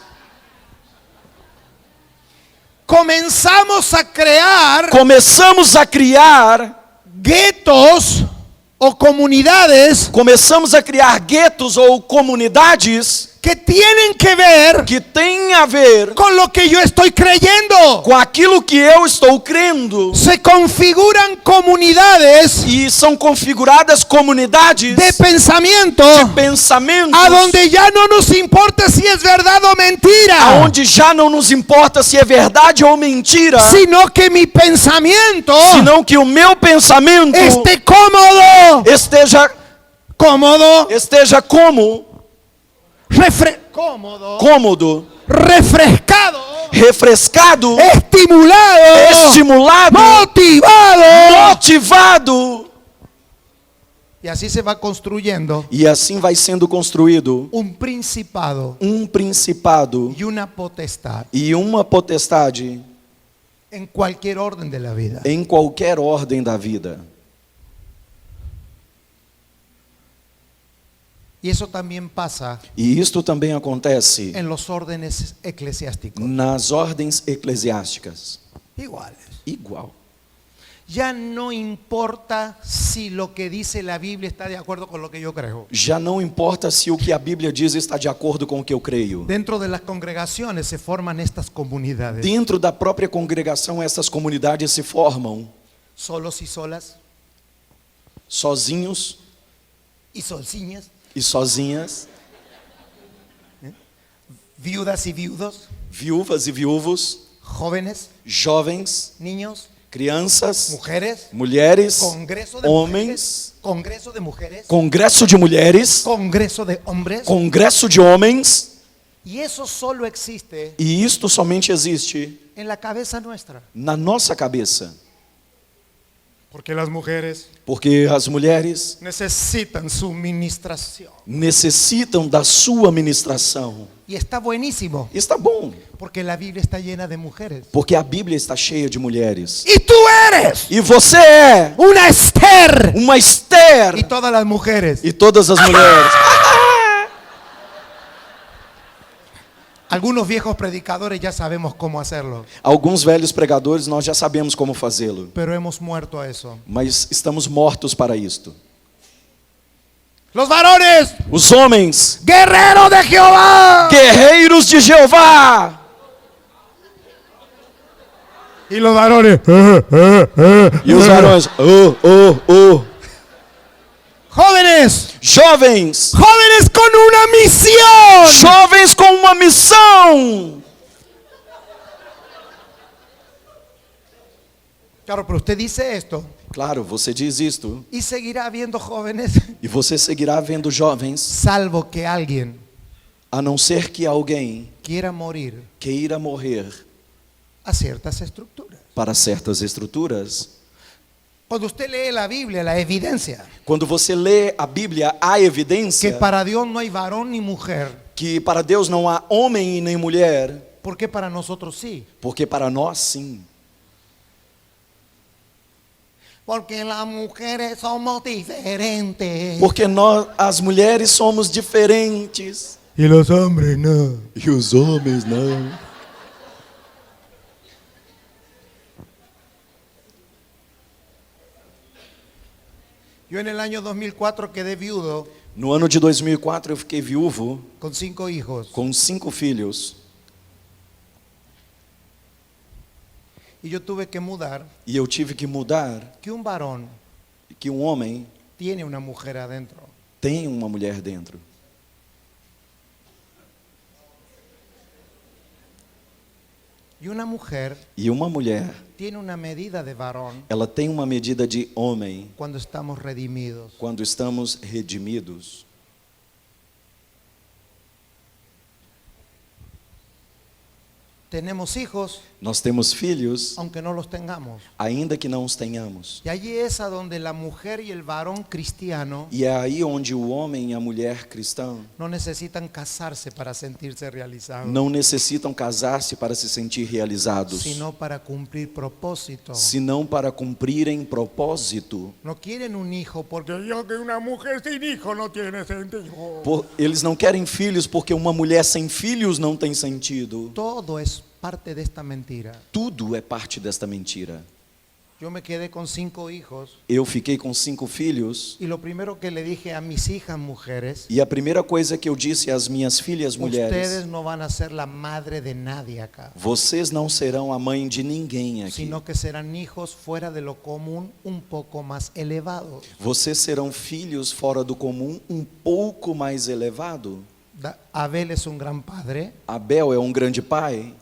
Comenzamos a crear começamos a criar guetos o comunidades começamos a criar guetos ou comunidades que tienen que ver que têm a ver con lo que yo estoy creyendo. com aquilo que eu estou crendo, Se configuran comunidades e são configuradas comunidades de pensamiento de pensamentos a donde ya no nos importa si es verdad o mentira, aonde já não nos importa se é verdade ou mentira, sino que mi pensamiento senão que o meu pensamento esté cómodo, esteja como cômodo, refrescado, refrescado, estimulado, motivado. Y así se va construyendo E assim vai sendo construído un principado um principado y una potestad e uma potestade en cualquier orden de la vida. em qualquer ordem da vida. Y eso también pasa E isto também acontece en los órdenes eclesiásticos. nas ordens eclesiásticas. Iguales. Igual. Ya no importa si lo que dice la Biblia está de acuerdo con lo que yo creo. Já não importa se o que a Bíblia diz está de acordo com o que eu creio. Dentro de las congregaciones se forman estas comunidades. Dentro da própria congregação, essas comunidades se formam Solos y solas sozinhos y solciñas, e sozinhas, viudas y viudos, viúvas e viúvos, jóvenes, jovens, niños, crianças, mujeres, mulheres, congreso de homens, mujeres, congreso de mujeres, congresso de mulheres, congreso de hombres. congresso de homens, Y eso solo existe e isto somente existe en la cabeza nuestra. na nossa cabeça, Porque las mujeres porque as mulheres necesitan su ministración. necessitam da sua ministração. Y está buenísimo, Está bom, porque la Biblia está llena de mujeres. porque a Bíblia está cheia de mulheres. Y tú eres E você é una Esther. uma Esther Y todas las mujeres. e todas as mulheres. Algunos viejos predicadores ya sabemos cómo hacerlo, Alguns velhos pregadores nós já sabemos como fazê-lo, pero hemos muerto a eso. mas estamos mortos para isto. Los varones, Os homens, guerreros de Jehová. guerreiros de Jeová. Y los varones, E os varões, jóvenes, jovens, jóvenes con una misión. jovens com uma missão. Claro, pero usted dice esto Claro, você diz isto y seguirá habiendo jóvenes, e você seguirá vendo jovens, salvo que alguien a não ser que alguém quiera morir queira morrer a ciertas estructuras. para certas estruturas. Cuando usted lee la Biblia, la evidencia Quando você lê a Bíblia, há que evidência para Dios no hay varón ni mujer, que para Deus não há homem e nem mulher, porque para nosotros sí. porque para nós sim. Porque las mujeres somos diferentes. Porque nós, as mulheres, somos diferentes Y los hombres no. e os homens não. Yo en el año 2004 quedé viudo No ano de 2004 eu fiquei viúvo con 5 hijos. com 5 filhos Y yo tuve que mudar, e eu tive que mudar, que un varón que um homem tiene una mujer adentro. tem uma mulher dentro. Y una mujer E uma mulher, tiene una medida de varón ela tem uma medida de homem cuando estamos redimidos. quando estamos redimidos. Tenemos hijos, Nós temos filhos, aunque no los tengamos. ainda que não os tenhamos. Y allí es a donde la mujer y el varón cristiano E é aí onde o homem e a mulher cristã no necesitan casarse para sentirse realizados, não necessitam casar-se para se sentir realizados, sino para cumplir propósito. senão para cumprirem propósito. No quieren un hijo porque yo que una mujer sin hijo no tiene sentido. Eles não querem filhos porque uma mulher sem filhos não tem sentido. Todo es parte de esta mentira. Tudo é parte desta mentira. Yo me quedé con 5 hijos Eu fiquei com 5 filhos y lo primero que le dije a mis hijas mujeres, e a primeira coisa que eu disse às minhas filhas mulheres: ustedes no van a ser la madre de nadie acá, vocês não serão a mãe de ninguém aqui. sino que serán hijos fuera de lo común, un poco más elevados. Vocês serão filhos fora do comum, um pouco mais elevado. Abel es un gran padre, Abel é um grande pai,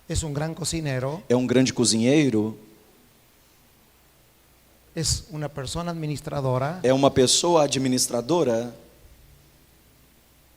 es un gran cocinero, é um grande cozinheiro, es una persona administradora, é uma pessoa administradora,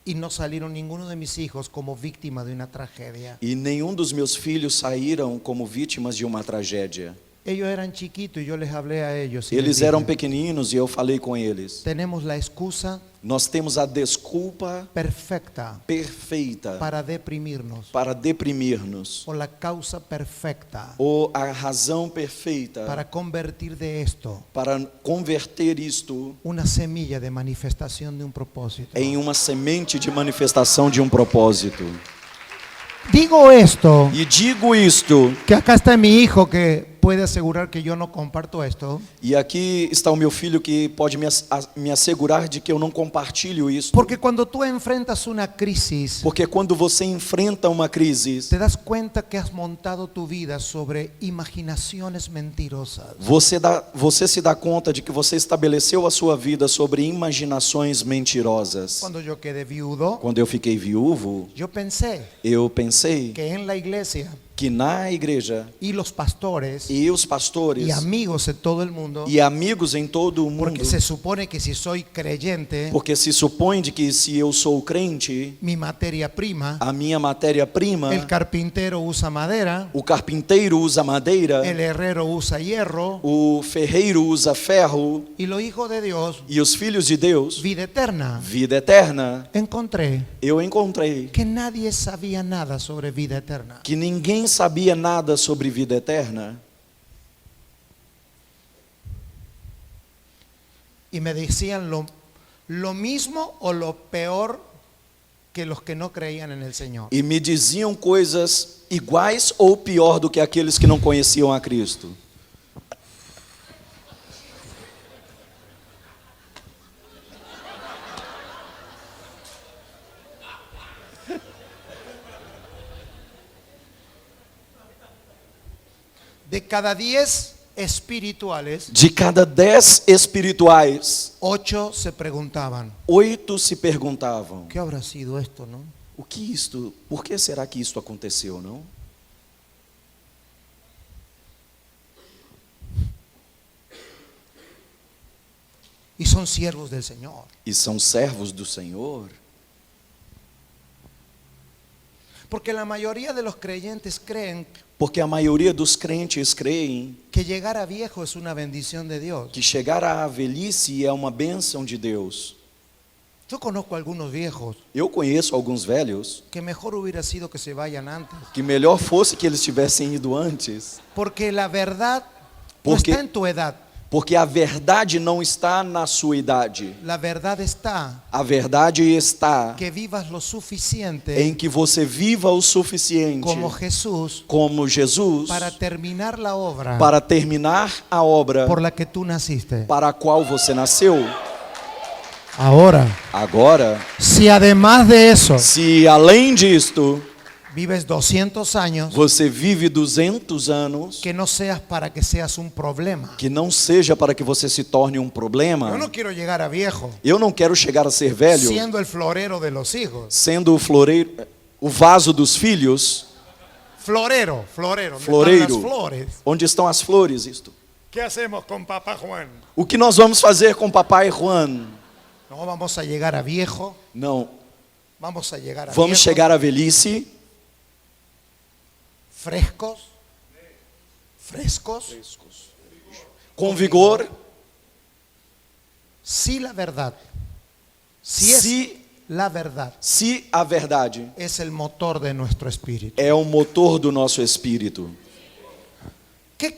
y no salieron ninguno de mis hijos como víctima de una tragedia. e nenhum dos meus filhos saíram como vítimas de uma tragédia. Ellos eran chiquitos y yo les hablé a ellos. Y les Eles dije, eram pequeninos e eu falei com eles: tenemos la excusa nós temos a desculpa perfecta perfeita para deprimirnos, para deprimir-nos, o la causa perfecta ou a razão perfeita para convertir de esto para converter isto una semilla de manifestación de un propósito. em uma semente de manifestação de um propósito. Digo esto, E digo isto, que acá está mi hijo que puede asegurar que yo no comparto esto. E aqui está o meu filho que pode me assegurar de que eu não compartilho isso. Porque cuando tú enfrentas una crisis, Porque quando você enfrenta uma crise, te das cuenta que has montado tu vida sobre imaginaciones mentirosas. você se dá conta de que você estabeleceu a sua vida sobre imaginações mentirosas. Cuando yo quedé viudo, Quando eu fiquei viúvo, yo pensé eu pensei que en la iglesia que na igreja y los pastores e os pastores y amigos de todo el mundo, e amigos em todo o mundo, porque se supone que si soy creyente, porque se supõe de que se eu sou crente, mi materia prima, a minha matéria-prima, el carpintero usa madera, o carpinteiro usa madeira, el herrero usa hierro, o ferreiro usa ferro, y los hijos de Dios, e os filhos de Deus, vida eterna. vida eterna. Encontré Eu encontrei que nadie sabía nada sobre vida eterna. que ninguém sabia nada sobre vida eterna. Y me decían lo mismo o lo peor que los que no creían en el Señor. E me diziam coisas iguais ou pior do que aqueles que não conheciam a Cristo. De cada 10 espirituales, De cada 10 espirituais, 8 se preguntaban, 8 se perguntavam: ¿qué habrá sido esto, no? por que será que isto aconteceu, não? Y son siervos del Señor. E são servos do Senhor. Porque la mayoría de los creyentes creen Porque a maioria dos crentes creem que llegar a viejo es una bendición de Dios. que chegar à velhice é uma bênção de Deus. Yo conozco algunos viejos Eu conheço alguns velhos que mejor hubiera sido que se vayan antes. que melhor fosse que eles tivessem ido antes, Porque la verdad Porque- no está en tu edad. porque a verdade não está na sua idade. La verdad está A verdade está que vivas lo suficiente em que você viva o suficiente como Jesús como Jesus para terminar la obra para terminar a obra por la que tú naciste. para a qual você nasceu. Ahora, Agora, si además de eso se além disto vives 200 años, você vive 200 anos, que no seas para que seas un problema. que não seja para que você se torne um Yo problema. no quiero llegar a viejo Eu não quero chegar a ser velho siendo el florero de los hijos. sendo o floreiro, o vaso dos filhos. Florero, florero, ¿dónde Floreiro. están las flores? Onde estão as flores? Isto. ¿Qué hacemos con papá Juan? O que nós vamos fazer com papai Juan? No vamos a llegar a viejo, Não. vamos a llegar a Vamos viejo chegar à velhice frescos, com vigor, si la verdad, si es se, la verdad, se a verdade es el motor de nuestro espíritu. é o motor do nosso espírito. ¿Qué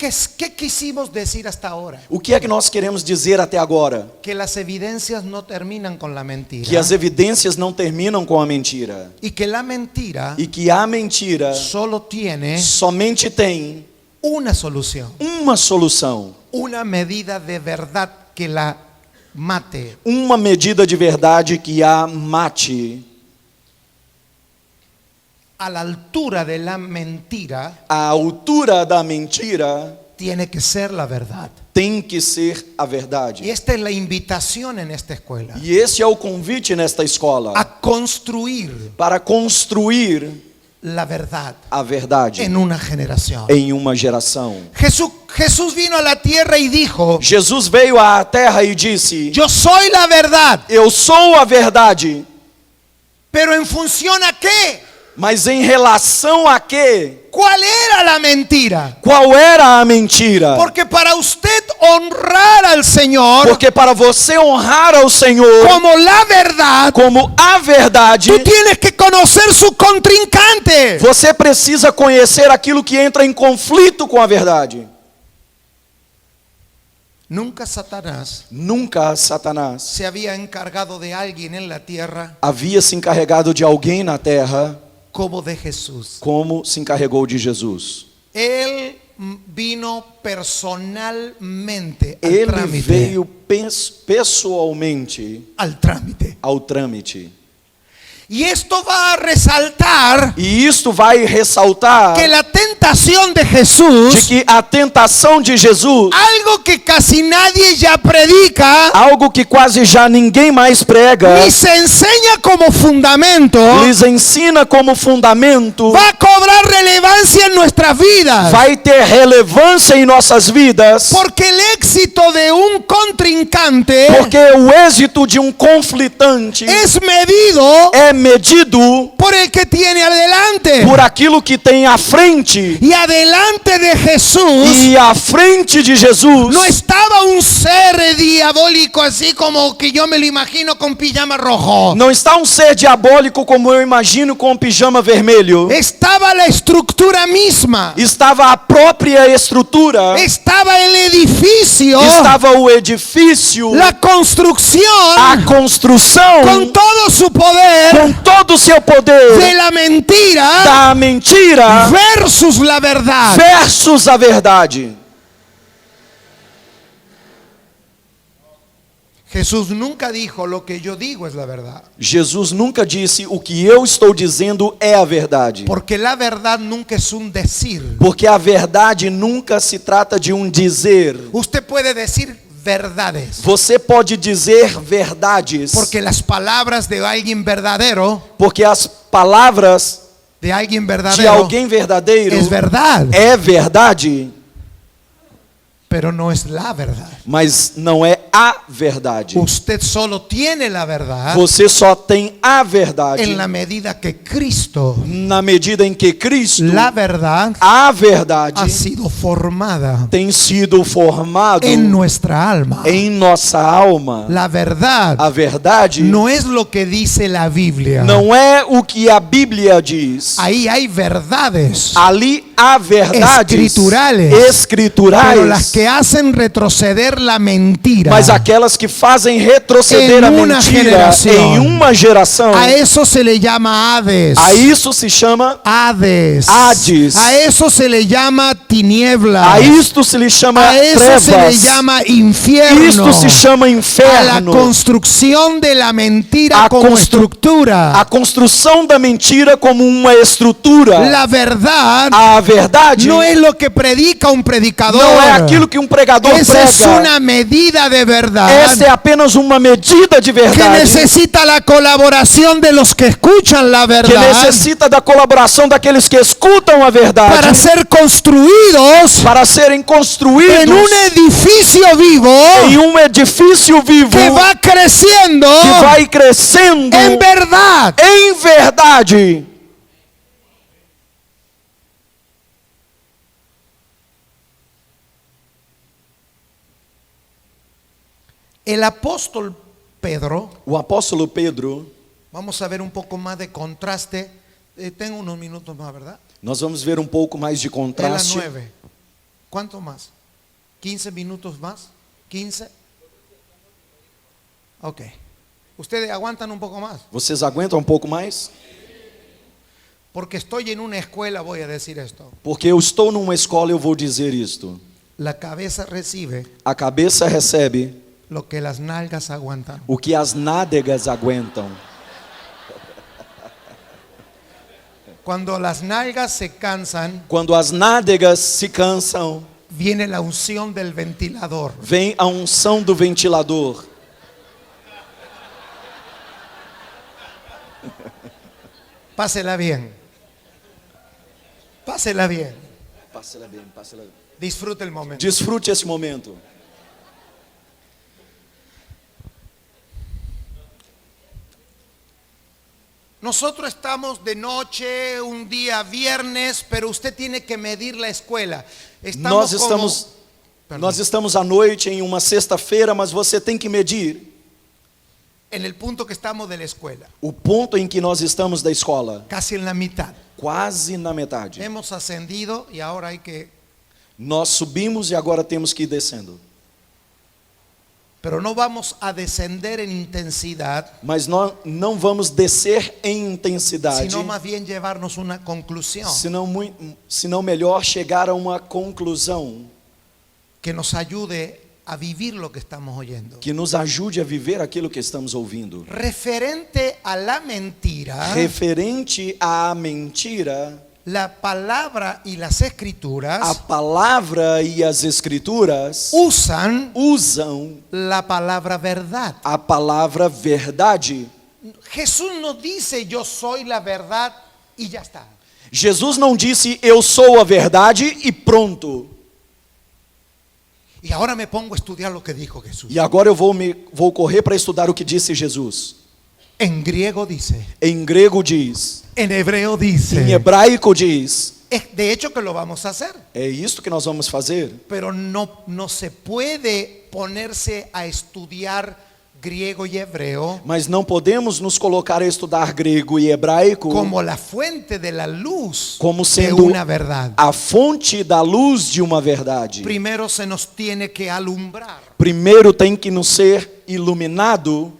quisimos decir hasta ahora? O que é que nós queremos dizer até agora? Que las evidencias no terminan con la mentira. Que as evidências não terminam com a mentira. Y que la mentira E que a mentira solo tiene somente tem una solución, uma solução. una medida de verdad que la mate. Uma medida de verdade que a mate. A la altura de la mentira A altura da mentira tiene que ser la verdad. tem que ser a verdade. Y esta es la invitación en esta escuela. E esse é o convite nesta escola. A construir Para construir la verdad a verdade en una generación. em uma geração. Jesús vino a la tierra y dijo, Jesus veio à terra e disse: yo soy la verdad, Eu sou a verdade. pero en función a qué? Mas em relação a quê? ¿Cuál era la mentira? Qual era a mentira? Porque para usted honrar al Señor Porque para você honrar ao Senhor como la verdad, como a verdade, tú tienes que conocer su contrincante. você precisa conhecer aquilo que entra em conflito com a verdade. Nunca Satanás Nunca Satanás se había encargado de alguien en la tierra havia se encarregado de alguém na terra como de Jesús. como se encarregou de Jesus. Él vino personalmente al Ele trámite. veio pessoalmente Al trámite. ao trâmite. Y esto va a resaltar E isto vai ressaltar que la tentación de de Jesús, que a tentação de Jesus, algo que casi nadie ya predica, algo que quase já ninguém mais prega, ni se enseña como fundamento, lhes ensina como fundamento, va a cobrar relevancia en nuestras vidas. vai ter relevância em nossas vidas, Porque el éxito de un contrincante porque o êxito de um conflitante es medido é medido por el que tiene adelante. por aquilo que tem à frente. Y adelante de Jesús E à frente de Jesus no estaba un ser diabólico así como que yo me lo imagino con pijama rojo. não está um ser diabólico como eu imagino com um pijama vermelho. Estaba la estructura misma. Estava a própria estrutura, Estaba el edificio, estava o edifício, la construcción a construção, con todo su poder com todo o seu poder de la mentira da mentira versus la verdad. versus a verdade. Jesús nunca dijo lo que yo digo es la verdad. Jesus nunca disse o que eu estou dizendo é a verdade. Porque la verdad nunca es un decir. Porque a verdade nunca se trata de um dizer. Usted puede decir verdades. Você pode dizer verdades, Porque las palabras de alguien verdadero, porque as palavras de alguien de verdadero, alguém verdadeiro es verdad. é verdade, Pero no es la verdad. mas não é a verdade. Usted solo tiene la verdad Você só tem a verdade en la medida que Cristo, na medida em que Cristo, la verdad, a verdade, ha sido formada tem sido formado en nuestra alma. em nossa alma. La verdad A verdade no es lo que dice la Biblia. não é o que a Bíblia diz. Ahí hay verdades, Ali há verdades Escriturais. escriturais, pero las que hacen retroceder la mentira. mas aquelas que fazem retroceder Em a uma mentira geração. em uma geração, A eso se le llama Hades. a isso se chama, Hades. Hades. A eso se le llama tinieblas. a isto se lhe chama A eso se le trevas, llama infierno. isto se chama A la inferno, construcción de la mentira A como constru- estructura. a construção da mentira como uma estrutura. La verdad A verdade no es lo que predica un predicador. não é aquilo que um pregador Esa es prega. una medida de verdad Essa é apenas uma medida de que verdade necesita la colaboración de los que escuchan la que verdad necessita da colaboração daqueles que escutam a verdade para ser construidos para serem construídos en un edificio vivo em um edifício vivo que va creciendo que vai crescendo en verdad. em verdade. El apóstol Pedro, O apóstolo Pedro, vamos a ver un poco más de contraste. Tengo unos minutos más, ¿verdad? nós vamos ver um pouco mais de Es las contraste. 9. ¿Cuánto más? ¿15 minutos más? ¿15? Ok. ¿Ustedes aguantan un poco más? Vocês aguentam um pouco mais? Porque estoy en una escuela, voy a decir esto. Porque eu estou numa escola e eu vou dizer isto. La cabeza recibe A cabeça recebe lo que las nalgas aguantan. o que as nádegas aguentam. Cuando las nalgas se cansan, Quando as nádegas se cansam, viene la unción del ventilador. vem a unção do ventilador. Pásela bien. Pásela bien. Passa-la bem, passa-la bem. Disfrute el momento. Desfrute esse momento. Nosotros estamos de noche, un día viernes, pero usted tiene que medir la escuela. Nós estamos à noite em uma sexta-feira, mas você tem que medir en el punto que estamos de la escuela, o ponto em que nós estamos da escola, casi en la mitad. quase na metade. Hemos ascendido y ahora hay que... Nós subimos e agora temos que ir descendo. pero no vamos a descender en intensidad, Mas nós não vamos descer em intensidade, sino más bien llevarnos una conclusión senão melhor chegar a uma conclusão que nos ayude a vivir lo que estamos oyendo. que nos ajude a viver aquilo que estamos ouvindo. Referente a la mentira, Referente à mentira, la palabra y las a escrituras palavra e as escrituras usan usam la palabra verdad. a palavra verdade. Jesús no dice yo soy la verdad y ya está. Jesus não disse eu sou a verdade e pronto. Y ahora me pongo a estudiar lo que dijo Jesús. E agora eu vou correr para estudar o que disse Jesus. En griego dice, Em grego diz, en hebreo em dice. hebraico diz. Es de hecho que lo vamos a hacer, É isto que nós vamos fazer. pero no se puede ponerse a estudiar griego y hebreo Mas não podemos nos colocar a estudar grego e hebraico como la fuente de la luz como de sendo una verdad. a fonte da luz de uma verdade. Primero se nos tiene que alumbrar Primeiro tem que nos ser iluminado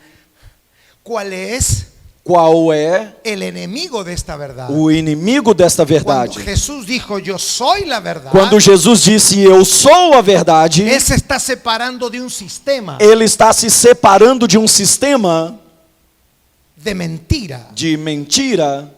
cuál es qual é el enemigo de esta verdad. o inimigo desta Cuando verdade. Jesús dijo yo soy la verdad, Quando Jesus disse eu sou a verdade, Él se está separando de un sistema ele está se separando de um sistema de mentira. de mentira.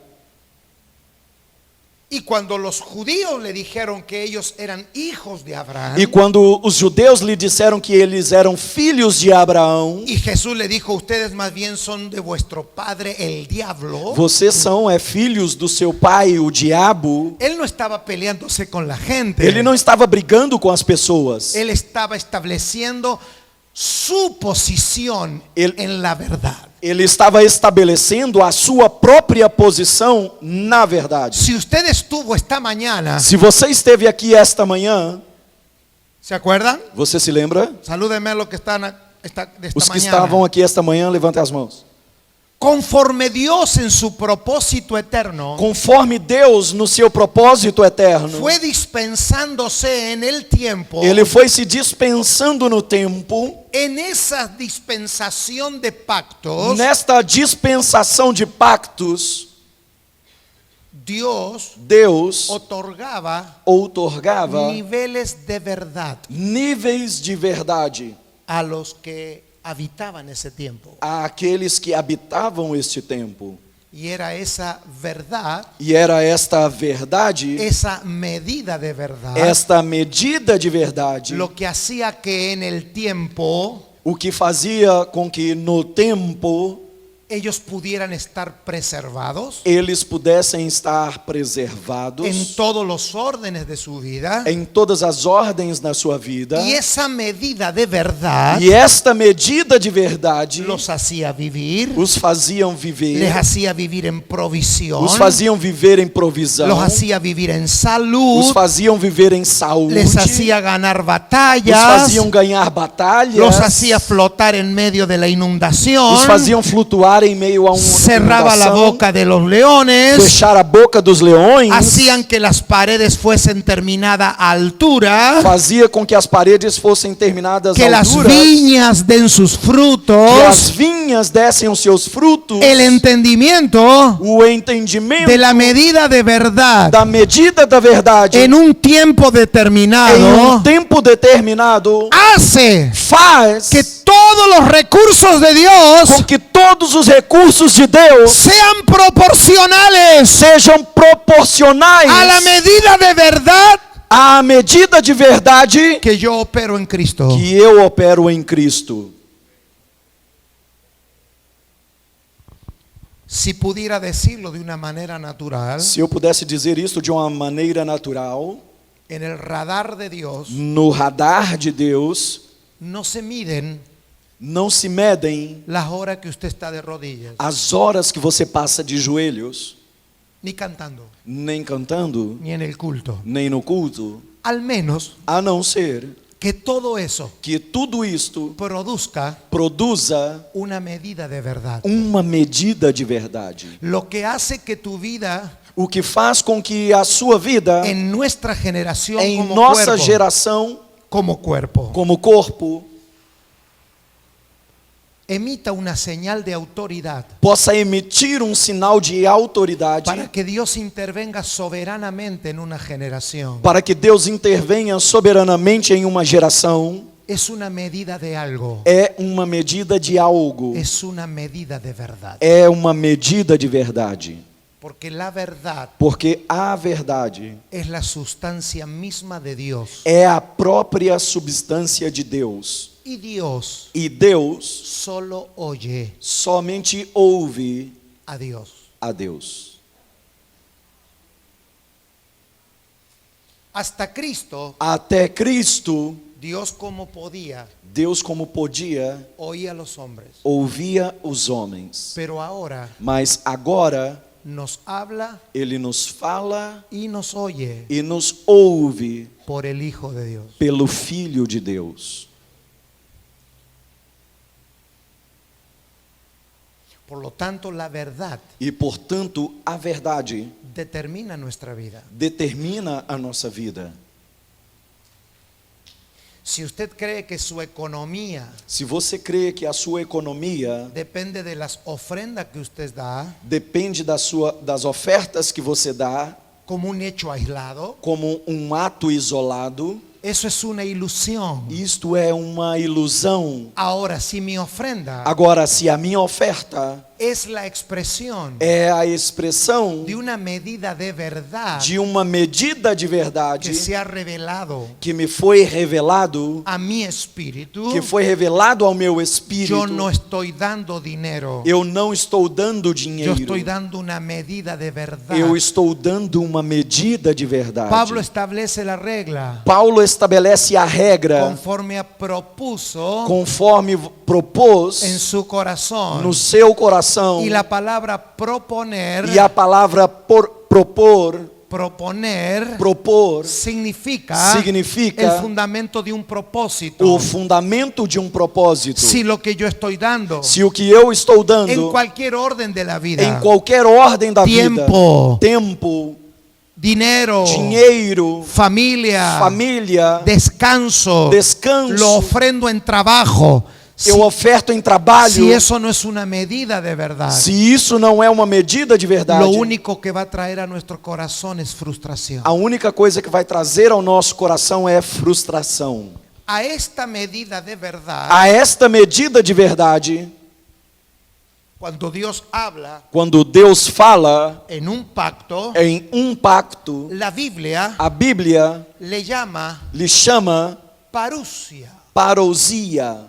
Y cuando los judíos le dijeron que ellos eran hijos de Abraham, E quando os judeus lhe disseram que eles eram filhos de Abraão, y Jesús le dijo, ustedes más bien son de vuestro padre el diablo. vocês são filhos do seu pai, o diabo. Él no estaba peleándose con la gente. Ele não estava brigando com as pessoas. Él estaba estableciendo su posición en la verdad. Ele estava estabelecendo a sua própria posição na verdade. Si usted estuvo esta mañana, Se você esteve aqui esta manhã, ¿se acuerdan? você se lembra? Salúdenme a los que están de esta Os que mañana. estavam aqui esta manhã, levantem as mãos. Conforme Dios en su propósito eterno Conforme Deus no seu propósito eterno, fue dispensándose en el tiempo, ele foi se dispensando no tempo, en esa dispensación de pactos, nesta dispensação de pactos, Dios Deus otorgaba outorgava niveles de verdad níveis de verdade a los que habitaban ese tiempo. àqueles que habitavam este tempo. Y era esa verdad, E era esta verdade, esa medida de verdad, esta medida de verdade, lo que hacía que en el tiempo o que fazia com que no tempo ellos pudieran estar preservados eles pudessem estar preservados en todos los órdenes de su vida. em todas as ordens da sua vida. Y esa medida de verdad E esta medida de verdade los hacía vivir, os faziam les viver, hacía vivir en provisión, os faziam viver em provisão, los hacía vivir en os salud, faziam viver em saúde, les hacía ganar os batallas, faziam ganhar batalhas, los hacía flotar en medio de la inundación, os faziam flutuar em meio a cerraba la inundação, boca de los leones, fechar a boca dos leões, hacían que las paredes fuesen determinada altura, fazia com que as paredes fossem terminadas que a las alturas, viñas den sus que as frutos, vinhas dessem os seus frutos, el entendimiento o entendimento de la medida de verdad da medida da verdade en un tiempo em determinado tempo determinado hace faz que todos los recursos de com Dios que todos os recursos de Deus sean proporcionales sejam proporcionais a la medida de verdad à medida de verdade que yo opero en Cristo. que eu opero em Cristo. Si pudiera decirlo de una manera natural, Se eu pudesse dizer isso de uma maneira natural, en el radar de Dios no radar de Deus no se miden não se medem las horas que usted está de rodillas, as horas que você passa de joelhos, ni cantando, nem cantando, ni en el culto. nem no culto, Al menos a não ser que todo eso que tudo isto produzca produza una medida de verdad. uma medida de verdade. Lo que hace que tu vida O que faz com que a sua vida, en nuestra generación em como nossa cuerpo, geração, como cuerpo, como corpo, emita una señal de autoridad possa emitir um sinal de autoridade, para que Dios intervenga soberanamente en una generación. para que Deus intervenha soberanamente em uma geração, Es una medida de algo, é uma medida de algo, es una medida de verdad. é uma medida de verdade. Porque la verdad Porque a verdade es la sustancia misma de Dios. é a própria substância de Deus. Y Dios E Deus solo oye somente ouve a Dios. a Deus. Hasta Cristo, Até Cristo, Dios como podía, Deus como podia, oía a los hombres. ouvia os homens. Pero ahora Mas agora nos habla Ele nos fala y nos oye e nos ouve por el Hijo de Dios. pelo Filho de Deus. Por lo tanto, la verdad E, portanto, a verdade determina nuestra vida. determina a nossa vida. Si usted cree que su economía Se você crê que a sua economia depende de las ofrendas que usted da depende das ofertas que você dá como un hecho aislado, como um ato isolado, eso es una ilusión. isto é uma ilusão. Ahora, si mi ofrenda Agora, se a minha oferta es la expresión é a expressão de una medida de verdad de uma medida de que verdade se ha revelado que me foi revelado, a mi espíritu, que foi revelado ao meu yo espírito, no estoy dando dinero, eu não estou dando yo dinheiro, estoy dando una medida de verdad. eu estou dando uma medida de verdade. Pablo establece la regla Paulo estabelece a regra conforme propuso conforme propôs en su corazón. no seu coração, Y la palabra proponer, e a palavra propor significa significa el fundamento de un propósito. o fundamento de um propósito. Si lo que yo estoy dando Se o que eu estou en dando cualquier orden de la vida, em qualquer ordem da Tiempo. vida, tempo, dinero, dinheiro, familia, família, descanso, descanso, lo ofrendo en trabajo. eu oferto em trabalho, Si eso no es una medida de verdad, se isso não é uma medida de verdade, lo único que va a traer a nuestro corazón es frustración. a única coisa que vai trazer ao nosso coração é frustração. A esta medida de verdad, A esta medida de verdade, cuando Dios habla quando Deus fala en un pacto, em um pacto, la Biblia a Bíblia le llama lhe chama parousia, parousia,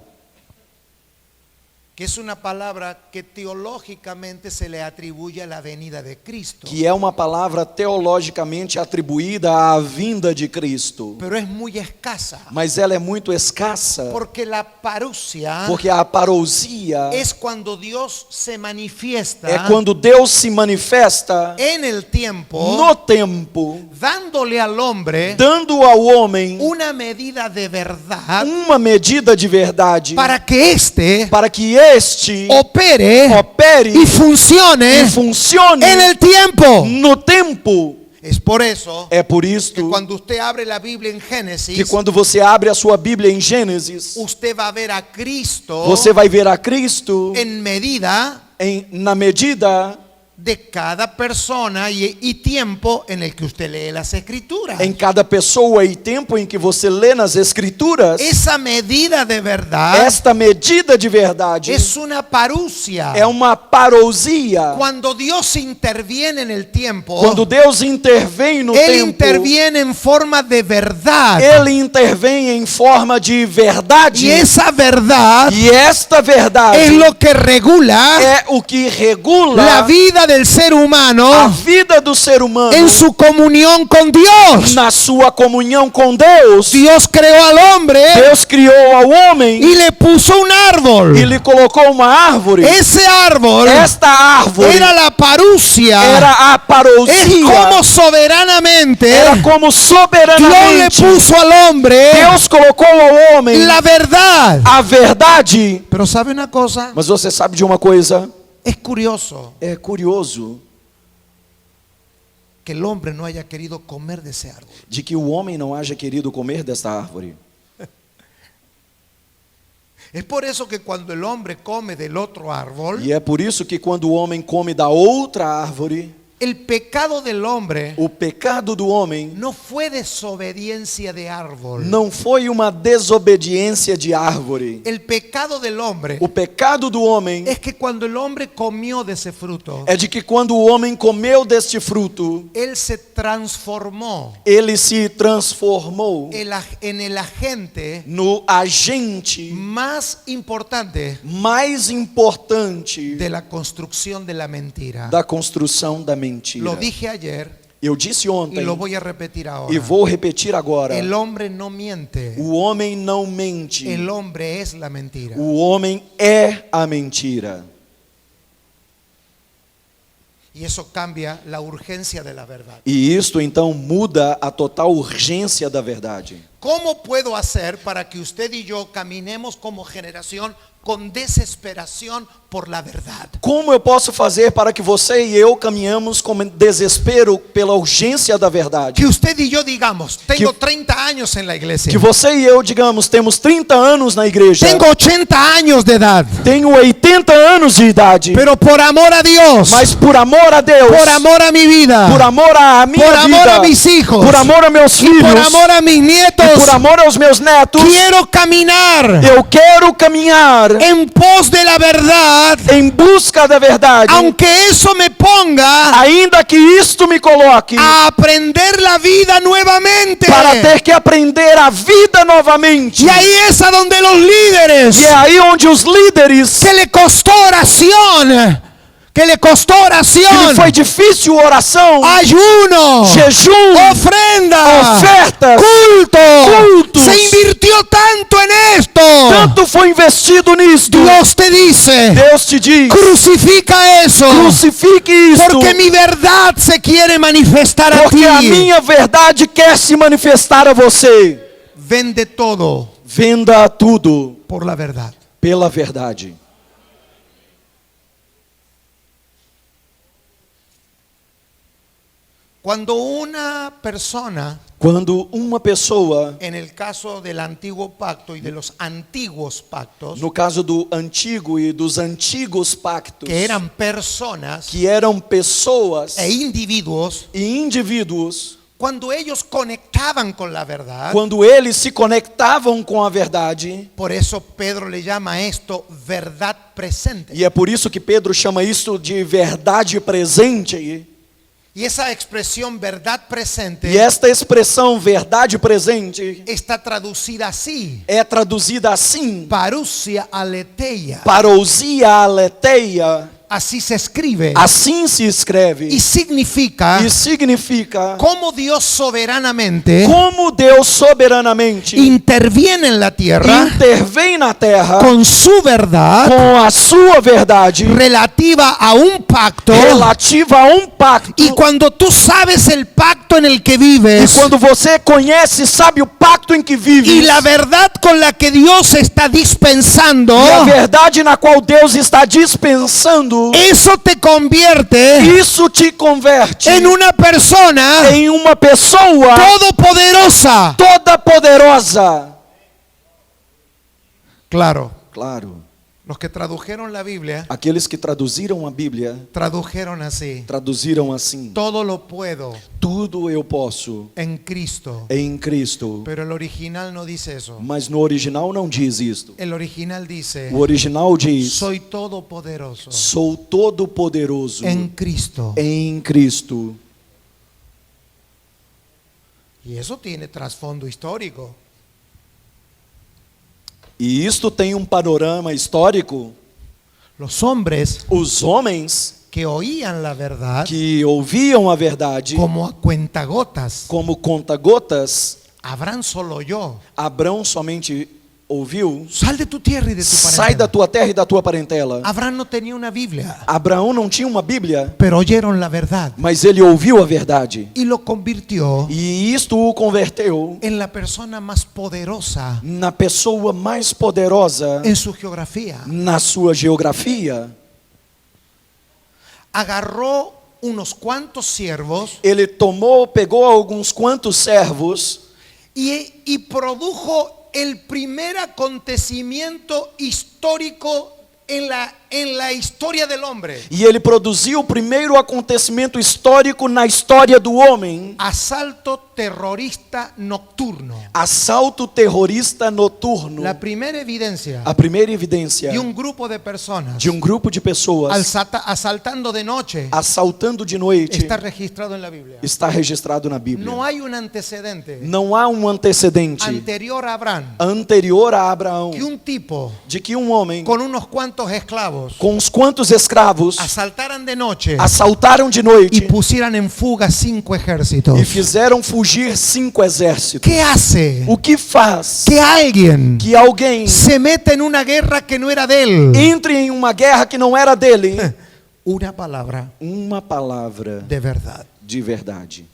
que es una palabra que teológicamente se le atribuye a la venida de Cristo, que é uma palavra teologicamente atribuída à vinda de Cristo, pero es muy escasa, mas ela é muito escassa, porque la parousia porque a parousia es cuando Dios se manifiesta é quando Deus se manifesta en el tiempo, no tempo, dándole al hombre dando ao homem una medida de verdad uma medida de verdade para que éste para que este opere opere y funcione e funcione en el tiempo. no tempo. Es por eso É por que isto cuando usted abre la Biblia en que Génesis, quando você abre a sua Bíblia em Gênesis, usted va a ver a Cristo você vai ver a Cristo en medida na medida de cada persona y tiempo en el que usted lee las escrituras. em cada pessoa e tempo em que você lê nas Escrituras. Esa medida de verdad Esta medida de verdade es una parousia. é uma parousia. Cuando Dios interviene en el tiempo, Quando Deus intervém no Él tempo, interviene en forma de verdad. Ele intervém em forma de verdade. Y esa verdad E esta verdade es lo que regula é o que regula la vida del ser a humano vida do ser humano en su comunión con Dios. na sua comunhão com Deus. Dios creó al hombre Deus criou ao homem y le puso un árbol. e lhe colocou uma árvore. Ese árbol Esta árvore era la parousia. era a Es parousia. como soberanamente Era como Dios le soberanamente puso al hombre Deus colocou ao homem la verdad. a verdade. Pero ¿sabe una cosa? Mas você sabe de uma coisa? Es curioso É curioso que el hombre no haya querido comer de ese árbol. de que o homem não haja querido comer desta árvore. Es por eso que cuando el hombre come del otro árbol, E é por isso que quando o homem come da outra árvore, el pecado del hombre o pecado do homem no fue desobediencia de árbol. não foi uma desobediência de árvore. El pecado del hombre O pecado do homem es que cuando el hombre comió de ese fruto, é de que quando o homem comeu deste fruto, él se transformó ele se transformou en el agente no agente más importante mais importante de la construcción de la mentira. da construção da mentira. Lo dije ayer Eu disse y ontem lo voy a repetir ahora. e vou repetir agora. El hombre no miente, O homem não mente. el hombre es la mentira. O homem é a mentira. Y eso cambia la urgencia de la verdad. E isto então muda a total urgência da verdade. ¿Cómo puedo hacer para que usted y yo caminemos como generación con desesperación por la verdad? Como eu posso fazer para que você e eu caminhamos com desespero pela urgência da verdade? Que usted y yo digamos, tengo Que- 30 años en la iglesia, Que você e eu digamos, temos 30 anos na igreja. tengo 80 años de edad, Tenho 80 anos de idade. pero por amor a Dios, Mas por amor a Deus, por amor a mi vida, por amor a minha por amor vida, a mis hijos, por amor a meus y filhos, por amor a mis nietos, e por amor aos meus netos, quiero caminar eu quero caminhar en pos de la verdad, em busca da verdade, aunque eso me ponga ainda que isto me coloque a aprender la vida nuevamente. para ter que aprender a vida novamente. Y ahí es a donde los líderes, E é aí onde os líderes, que le costó oración, que le costó que oración, lhe foi difícil oração, ayuno, jejum, ofrenda, ofertas, cultos, se invirtió tanto en esto. tanto foi investido nisto. Dios te dice, Deus te diz, crucifica eso, crucifique isto, porque mi verdad se quiere manifestar a porque a ti. minha verdade quer se manifestar a você. Vende todo Venda tudo por la verdad. pela verdade. Cuando una persona, Quando uma pessoa, en el caso del antiguo pacto y de los antiguos pactos, no caso do antigo e dos antigos pactos, que eran personas que eram pessoas e individuos, e indivíduos, cuando ellos conectaban con la verdad, quando eles se conectavam com a verdade, por eso Pedro le llama esto verdad presente. e é por isso que Pedro chama isso de verdade presente. Y esa expresión verdad presente E esta expressão verdade presente está traducida así: é traduzida assim: parousia aletheia. parousia aletheia. Así se escribe Assim se escreve y significa e significa cómo Dios soberanamente como Deus soberanamente interviene en la tierra intervém na terra con su verdad com a sua verdade relativa a un pacto. relativa a um pacto. Y cuando tú sabes el pacto en el que E vives quando você conhece, sabe o pacto em que vive, y la verdad con la que Dios está dispensando, e a verdade na qual Deus está dispensando, eso te convierte isso te converte en una persona em uma pessoa todopoderosa. toda poderosa. Claro, Claro, los que tradujeron la Biblia aqueles que traduziram a Bíblia tradujeron así: traduziram assim: todo lo puedo tudo eu posso en Cristo. em Cristo. Pero el original no dice eso. Mas no original não diz isto. El original dice: O original diz: soy todopoderoso sou todo poderoso en Cristo. em Cristo. Y eso tiene trasfondo histórico. E isto tem um panorama histórico. Los hombres Os homens que oían la verdad que ouviam a verdade como a cuentagotas, como conta-gotas, Abraham solo oyó: Abrão somente ouviu: sal de tu tierra y de tu sai da parentela. tua terra e da tua parentela. Abraham no tenía una Biblia, Abraão não tinha uma Bíblia, pero oyeron la verdad mas ele ouviu a verdade. y lo convirtió E isto o converteu en la persona más poderosa na pessoa mais poderosa en su geografía. na sua geografia. Agarró unos cuantos siervos Ele pegou alguns quantos servos y produjo el primer acontecimiento histórico en la historia del hombre. E ele produziu o primeiro acontecimento histórico na história do homem. Asalto terrorista nocturno. Assalto terrorista noturno. La primera evidencia A primeira evidência de un grupo de personas de um grupo de pessoas asaltando de noche assaltando de noite está registrado en la Biblia. está registrado na Bíblia. No hay un antecedente Não há um antecedente anterior a Abraham anterior a Abraão que un tipo de que um homem con unos cuantos esclavos com uns quantos escravos asaltaran de noche assaltaram de y noite pusieran en fuga 5 ejércitos. e fizeram fugir 5 exércitos. ¿Qué hace O que faz que alguien que alguém se meta en una guerra que no era de él? entre em uma guerra que não era dele? Una palabra Uma palavra de verdad de verdade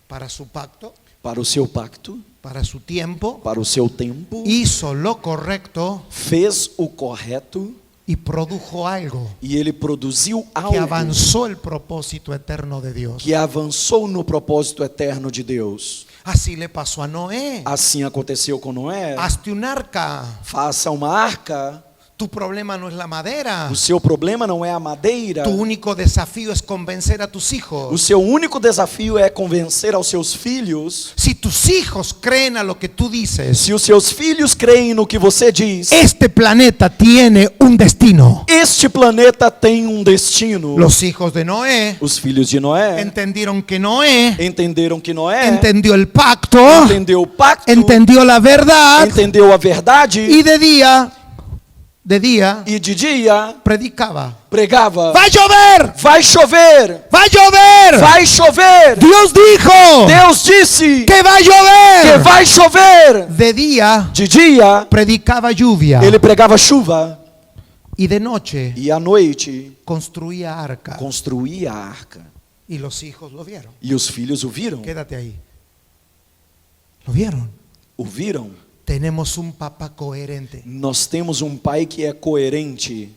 para su pacto, para o seu pacto, para su tiempo. para o seu tempo, Hizo lo correcto fez o correto y produjo algo e ele produziu que algo avanzó el propósito eterno de Dios. que avançou no propósito eterno de Deus. Así le pasó a Noé. Assim aconteceu com Noé. Hazte un arca. Faça uma arca. Tu problema no es la madera. O seu problema não é a madeira. Tu único desafío es convencer a tus O hijos. seu único desafio é convencer aos seus filhos. Si tus hijos creen a lo que tú dices, Se os seus filhos creem no que você diz, este planeta tiene un destino. este planeta tem um destino. Los hijos de Noé Os filhos de Noé entendieron que Noé entenderam que Noé entendió el pacto, entendeu o pacto, entendió la verdad entendeu a verdade y de día e de dia predicaba. pregava. ¡Va a llover! Vai chover! ¡Va a llover! Vai chover! Dios dijo Deus disse que va a que llover. vai chover! De día De dia predicaba lluvia ele pregava chuva y de noche e à noite construía arca. construía a arca. Y los hijos lo vieron. E os filhos o viram. Quédate ahí. ¿Lo vieron? O viram. Tenemos un papá coherente. Nós temos um pai que é coerente.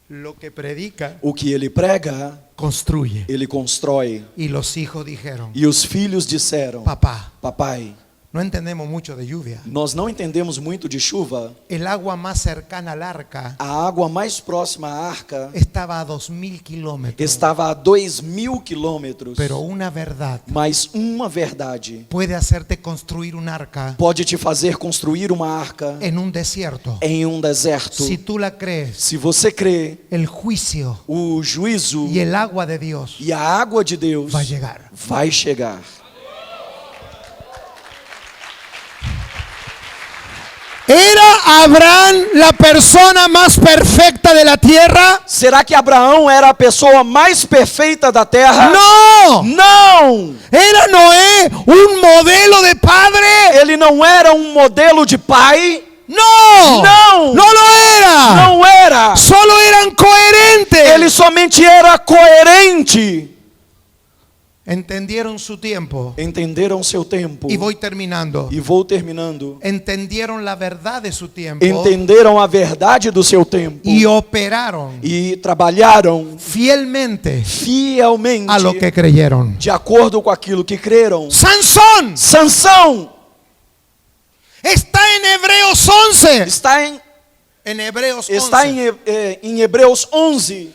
Lo que predica, O que ele prega, construye. ele constrói. Y los hijos dijeron, E os filhos disseram: papá, Papai, no entendemos mucho de lluvia. nós não entendemos muito de chuva. El agua más cercana al arca A água mais próxima à arca estaba a 2000 kilómetros. estava a 2000 quilômetros. Pero una verdad Mas uma verdade puede hacerte construir un arca pode te fazer construir uma arca en un desierto. em um deserto. Si tú la crees, Se você crê, el juicio o juízo y el agua de Dios e a água de Deus va a llegar. vai chegar. ¿Era Abraham la persona más perfecta de la tierra? Será que Abraão era a pessoa mais perfeita da terra? No. Não! ¿Era Noé un modelo de padre? Ele não era um modelo de pai? No. No. No lo era. Não era! Solo eran coherentes. Ele somente era coerente. Entendieron su tiempo. Entenderam seu tempo. Y voy terminando. E vou terminando. Entendieron la verdad de su tiempo Entenderam a verdade do seu tempo. y operaron E trabalharam fielmente fielmente a lo que creyeron. de acordo com aquilo que creram. Sansón Sansão está en Hebreos 11. está En Hebreos 11. em Hebreus 11.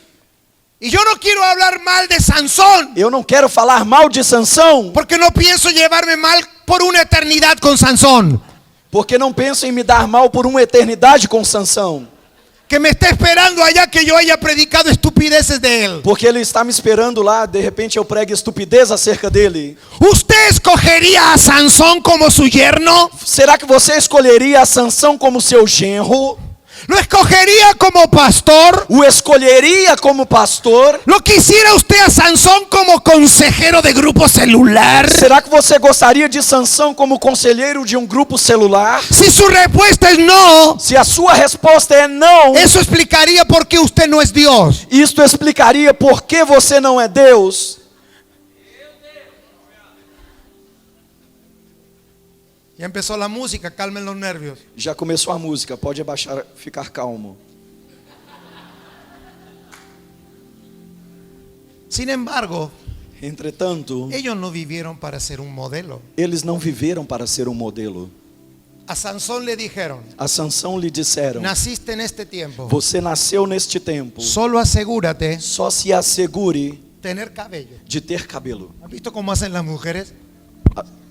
Y yo no quiero hablar mal de Sansón, Eu não quero falar mal de Sansão, porque no pienso llevarme mal por una eternidad con Sansón. porque não penso em me dar mal por uma eternidade com Sansão, Que me está esperando allá que yo haya predicado estupideces de él. porque ele está me esperando lá, de repente eu prego estupidez acerca dele. ¿Usted escogería a Sansón como su yerno? Será que você escolheria a Sansão como seu genro? ¿Lo escogería como pastor? O escolheria como pastor? ¿Lo quisiera usted a Sansón como consejero de grupo celular? Será que você gostaria de Sansão como conselheiro de um grupo celular? Si su respuesta es no, Se a sua resposta é não, eso explicaría por qué usted no es Dios. isto explicaria por que você não é Deus. Ya empezó la música, calmen los nervios. Já começou a música, pode abaixar, ficar calmo. Sin embargo, Entretanto, ellos no vivieron para ser un modelo. eles não viveram para ser um modelo. A Sansón le dijeron, A Sansão lhe disseram: naciste en este tiempo, você nasceu neste tempo, solo asegúrate só se assegure tener cabello. de ter cabelo. ¿Has visto cómo hacen las mujeres?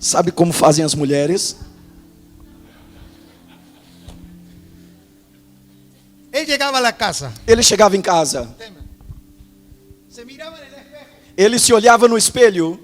Sabe como fazem as mulheres? Él llegaba a la casa, Ele chegava em casa, se miraba en el espejo. ele se olhava no espelho.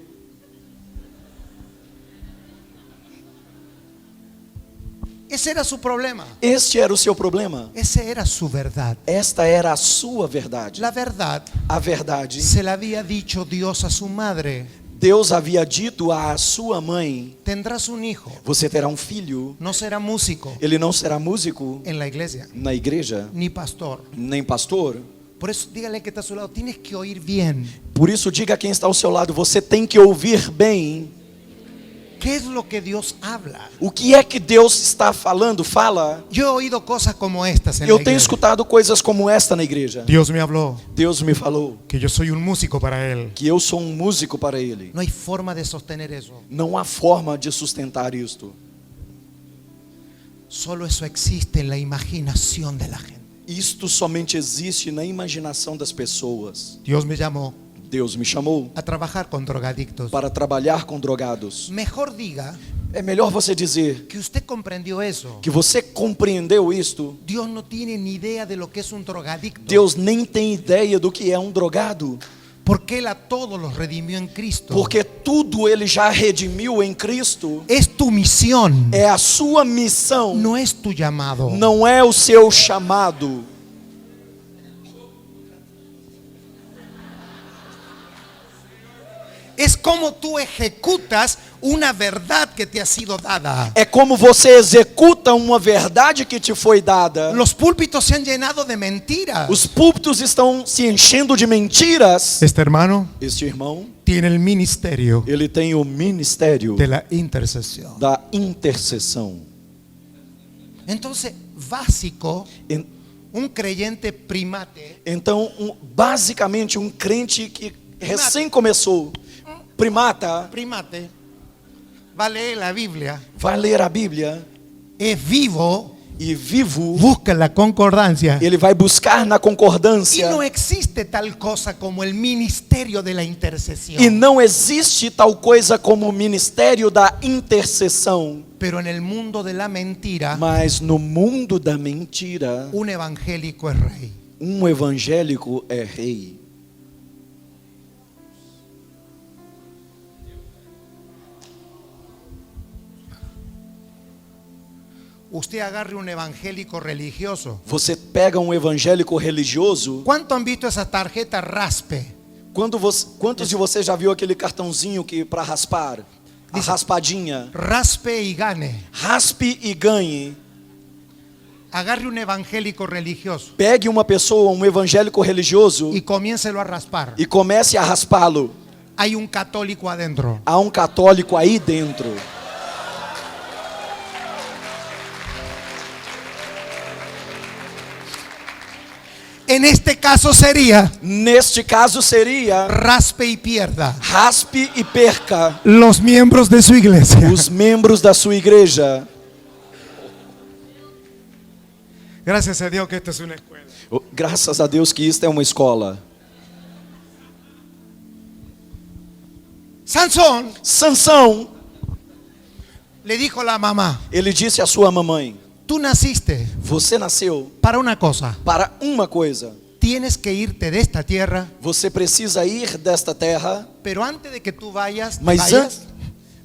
Ese era su problema. Este era o seu problema. Ese era su verdad. Esta era a sua verdade. La verdad A verdade, se la había dicho Dios a su madre. Deus havia dito à sua mãe: Tendrás un hijo, você terá um filho. no será músico Ele não será músico en la iglesia, na igreja, ni pastor. nem pastor. Por eso dígale que está a su lado, tienes que oír bien. Por isso, diga a quem está ao seu lado: você tem que ouvir bem. ¿Qué es lo que Dios habla? O que é que Deus está falando? Fala. Yo he oído cosas como estas en Eu la tenho iglesia. escutado coisas como esta na igreja. Dios me habló Deus me falou que yo soy un músico para Él. que eu sou um músico para Ele. No hay forma de sostener eso. Não há forma de sustentar isto. Solo eso existe en la imaginación de la gente. Isto somente existe na imaginação das pessoas. Dios me llamó Deus me chamou a trabajar con drogadictos. para trabalhar com drogados. Mejor diga É melhor você dizer que usted comprendió eso. que você compreendeu isto. Dios no tiene ni idea de lo que es un drogadicto. Deus nem tem ideia do que é um drogado, Porque Él a todos los redimió en Cristo. porque tudo Ele já redimiu em Cristo. Es tu misión, É a sua missão, no es tu llamado. não é o seu chamado. Es como tú ejecutas una verdad que te ha sido dada. É como você executa uma verdade que te foi dada. Los púlpitos se han llenado de mentiras. Os púlpitos estão se enchendo de mentiras. Este hermano Este irmão, tiene el ministerio ele tem o ministério de la intercesión. da intercessão. Entonces, básico, En- un creyente primate Então, basicamente, um crente que recém começou, primata, va a leer la Biblia, vai ler a Bíblia es vivo, e vivo, busca la concordancia. ele vai buscar na Y concordância. no existe tal cosa como el ministerio de la intercesión. E não existe tal coisa como o ministério da intercessão. Pero en el mundo de la mentira, Mas no mundo da mentira, un evangélico es rey. um evangélico é rei. Usted agarre un evangélico religioso. Você pega um evangélico religioso. ¿Cuánto han visto esas tarjetas raspe? Quantos de vocês já viu aquele cartãozinho que para raspar? A raspadinha. Raspe y gane. Raspe e ganhe. Agarre un evangélico religioso Pegue uma pessoa, um evangélico religioso, y comiéncelo a raspar. e comece a raspá-lo. Hay un católico adentro. Há um católico aí dentro. En este caso sería Neste caso seria raspe y pierda. raspe e perca Los miembros de su iglesia. os membros da sua igreja. Gracias a Dios que esta es una escuela. Graças a Deus que isto é uma escola. Sansón Sansão, le dijo a la mamá, ele disse à sua mamãe: tú naciste você nasceu para una cosa. para uma coisa. Tienes que irte de esta tierra, Você precisa ir desta terra, pero antes de que tú vayas, mas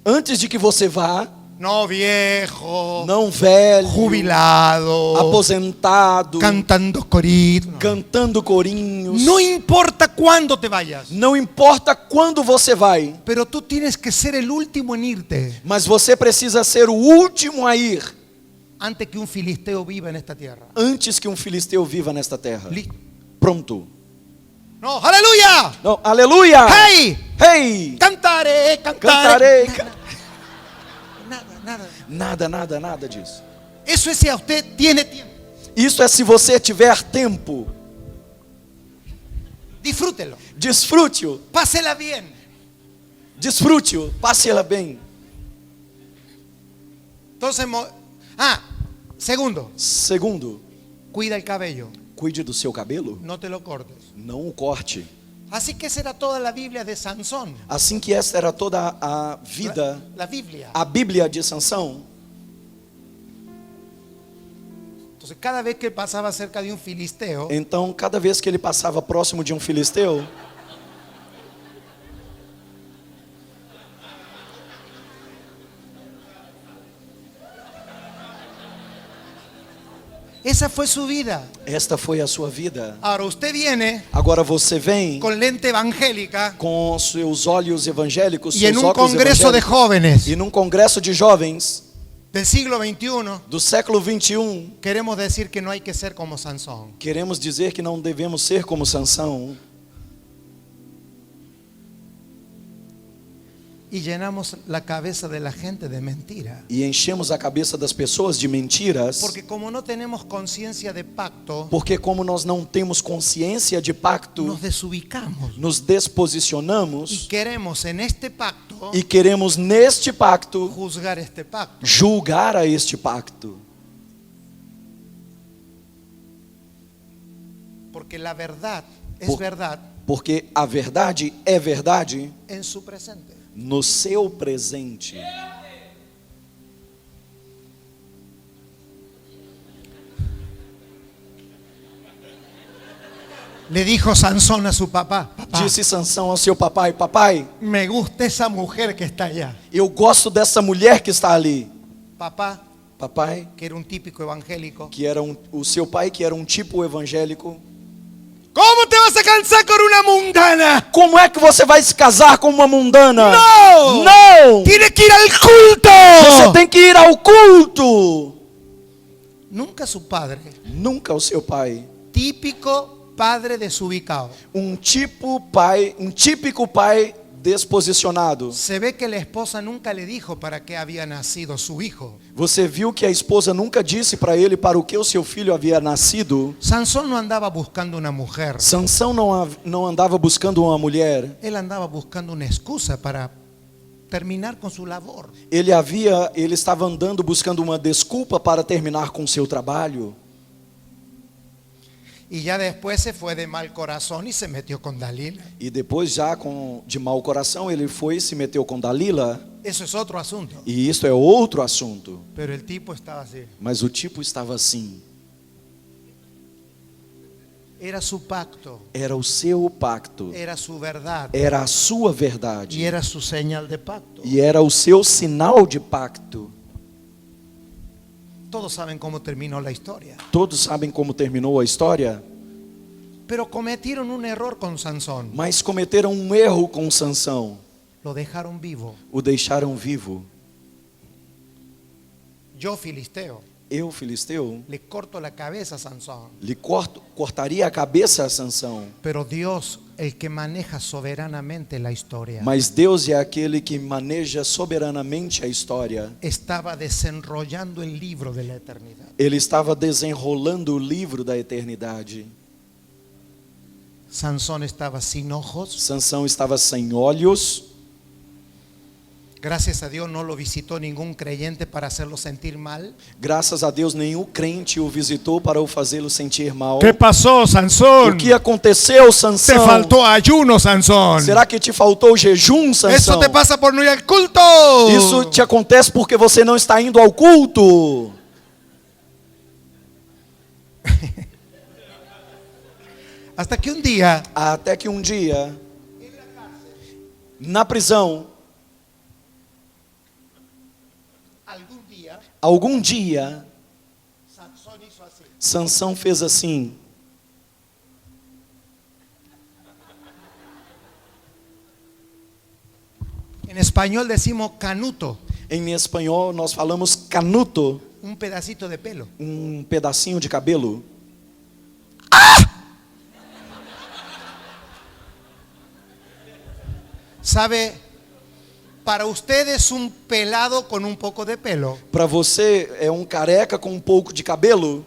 antes de que você vá, no viejo, não velho, jubilado, aposentado, cantando coritos. cantando corinhos. No importa cuándo te vayas, Não importa quando você vai, pero tú tienes que ser el último en irte mas você precisa ser o último a ir antes que un filisteo viva en esta tierra. antes que um filisteu viva nesta terra. Listo. Pronto. No, aleluya. Não, aleluia! Hey, Hey! cantaré, Cantarei. Nada. Disso. Eso es si a usted tiene tiempo. Isso é se você tiver tempo. Disfrútelo. Desfrute-o. Pásela bien. Desfrute-o. Passe-la bem. Entonces Segundo, Segundo, cuida el cabello, cuide do seu cabelo, no te lo cortes. não o corte. Así que esa era toda la Biblia de Sansón. Assim que esta era toda a vida, La Biblia. a Bíblia de Sansão. Entonces cada vez que pasaba cerca de un filisteo, Então, cada vez que ele passava próximo de um filisteu, esa fue su vida. esta foi a sua vida. Ahora usted viene Agora você vem con lente evangélica com seus olhos evangélicos, y en seus un óculos congreso de evangélicos, jóvenes e num congresso de jovens del siglo XXI, do século 21, queremos decir que no hay que ser como Sansón. queremos dizer que não devemos ser como Sansão. Y llenamos la cabeza de la gente de mentira. E enchemos a cabeça das pessoas de mentiras, Porque como no tenemos conciencia de pacto, porque como nós não temos consciência de pacto, nos desubicamos. nos Y desposicionamos queremos en este pacto e queremos neste pacto juzgar este pacto. julgar a este pacto. Porque la verdad es Por- verdad Porque a verdade é verdade en su presente. no seu presente. Le dijo Sansón a su papá: papá, Disse Sansão ao seu papai: papai, me gusta esa mujer que está allá. eu gosto dessa mulher que está ali. Papá, Papai, que era un típico evangélico: que era o seu pai, que era um tipo evangélico. ¿cómo te vas a casar con una mundana? Como é que você vai se casar com uma mundana? ¡No! Não! ¡Tienes que ir al culto! Você tem que ir ao culto. Nunca su padre, Nunca o seu pai. típico padre desubicado. Um típico pai desposicionado. Se ve que la esposa nunca le dijo para qué había nacido su hijo. Você viu que a esposa nunca disse para ele para o que o seu filho havia nascido? Sansón no andaba buscando una mujer. Sansão não andava buscando uma mulher. Él andaba buscando una excusa para terminar con su labor. Ele estava andando buscando uma desculpa para terminar com seu trabalho. Y ya después se fue de mal corazón y se metió con Dalila. E depois, já de mau coração, ele foi e se meteu com Dalila. Eso es otro asunto. E isso é outro assunto. Pero el tipo estaba así. Mas o tipo estava assim. Era su pacto, Era o seu pacto. era su verdad Era a sua y verdade. era su señal de pacto. E era o seu sinal de pacto. Todos saben cómo terminó la historia. Todos sabem como terminou a história? Pero cometieron un error con Sansón. Mas cometeram um erro com Sansão. Lo dejaron vivo. O deixaram vivo. Yo, filisteo, Eu, filisteu, le corto la cabeza a Sansón. lhe cortaria a cabeça a Sansão. Pero Dios, el que maneja soberanamente la historia, Mas Deus é aquele que maneja soberanamente a história. estaba desenrollando el libro de la eternidad. Ele estava desenrolando o livro da eternidade. Sansón estaba sin ojos. Sansão estava sem olhos. Gracias a Dios no lo visitó ningún creyente para hacerlo sentir mal. Graças a Deus, nenhum crente o visitou para o fazê-lo sentir mal. ¿Qué pasó, O Sansón? que aconteceu, Te Sansão? faltó ayuno, Sansón. Será que te faltou jejum, Eso Sansão? te pasa por no ir al culto. Isso te acontece porque você não está indo ao culto. Hasta que un día, Até que um dia, na prisão, algum dia, Sansón hizo así. Sansão fez assim. En español decimos canuto, Em espanhol, nós falamos canuto, un pedacito de pelo. um pedacinho de cabelo. ¿Sabe? Para ustedes un pelado con un poco de pelo. Para você, é um careca com um pouco de cabelo.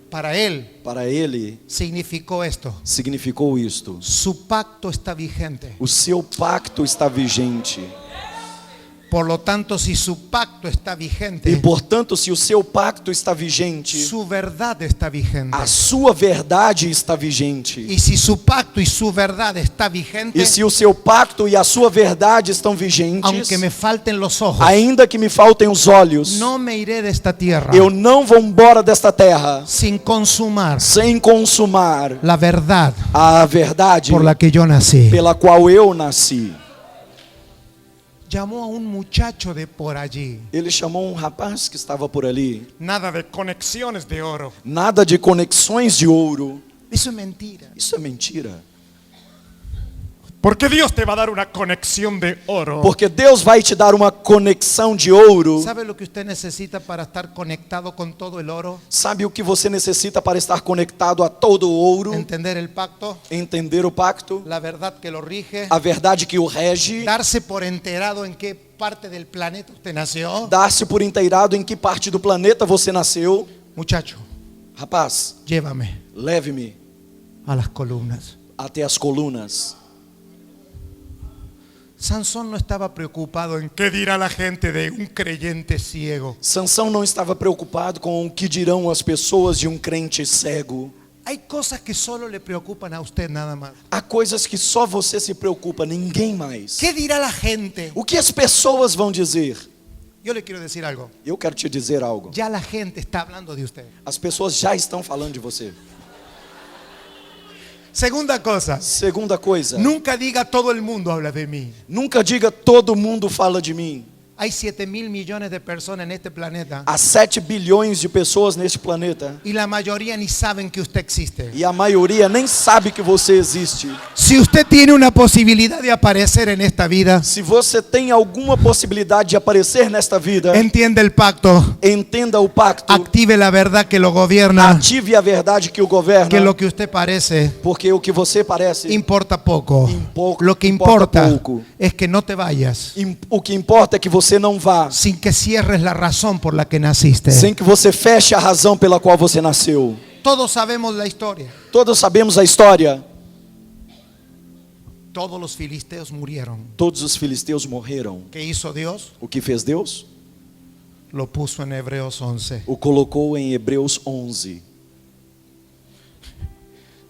Para él Para ele, significó esto. significou isto. Su pacto está vigente. O seu pacto está vigente. Por lo tanto, si su pacto está E vigente, portanto, se o seu pacto está vigente, su verdad está vigente. a sua verdade está vigente. Y si su pacto y su verdad está vigente, E se o seu pacto e a sua verdade estão vigentes, aunque me falten los ojos, ainda que me faltem os olhos, no me iré de esta tierra eu não vou embora desta terra sin consumar sem consumar la verdad a verdade por la que yo nací. pela qual eu nasci. Llamó a un muchacho de por allí. Ele chamou um rapaz que estava por ali. Nada de conexiones de oro. Nada de conexões de ouro. Eso es mentira. Isso é mentira. Porque Dios te va a dar una conexión de oro. Porque Deus vai te dar uma conexão de ouro. ¿Sabe lo que usted necesita para estar conectado con todo el oro? Sabe o que você necessita para estar conectado a todo o ouro? Entender el pacto, Entender o pacto, la verdad que lo rige, a verdade que o rege, darse por enterado en qué parte del planeta usted nació. dar-se por inteirado em que parte do planeta você nasceu. Muchacho, Rapaz, llévame leve-me a las columnas. até as colunas. Sansón no estaba preocupado en qué dirá la gente de un creyente ciego. Sansão não estava preocupado com o que dirão as pessoas de um crente cego. Hay cosas que solo le preocupan a usted nada más. Há coisas que só você se preocupa, ninguém mais. ¿Qué dirá la gente? O que as pessoas vão dizer? Yo le quiero decir algo. Eu quero te dizer algo. Ya la gente está hablando de usted. As pessoas já estão falando de você. Segunda cosa. Segunda coisa, Nunca diga todo el mundo habla de mí. nunca diga todo mundo fala de mim. Hay 7.000 millones de personas en este planeta Há 7 bilhões de pessoas neste planeta y la mayoría ni saben que usted existe. e a maioria nem sabe que você existe. Si usted tiene una posibilidad de aparecer en esta vida, Se você tem alguma possibilidade de aparecer nesta vida, entiende el pacto, entenda o pacto, active la verdad que lo gobierna, ative a verdade que o governa, que lo que usted parece porque o que você parece, importa poco. Importa Lo que importa poco. es que no te vayas o que importa é que você não vá, sin que cierres la razón por la que naciste. sem que você feche a razão pela qual você nasceu. Todos sabemos la historia. Todos sabemos a história. Todos los filisteos murieron. Todos os filisteus morreram. ¿Qué hizo Dios? O que fez Deus? Lo puso en Hebreos 11. O colocou em Hebreus 11.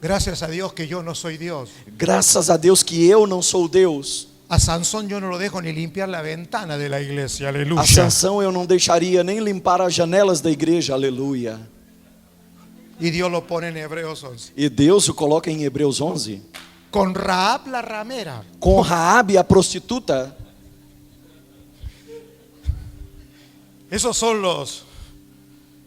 Gracias a Dios que yo no soy Dios. Graças a Deus que eu não sou Deus. A Sansón yo no lo dejo ni limpiar la ventana de la iglesia. A Aleluya. Sansão eu não deixaria nem limpar as janelas da igreja. Aleluia. Y Dios lo pone en Hebreos 11. E Deus o coloca em Hebreus 11. Con Rahab la ramera. Com Raabe, a prostituta.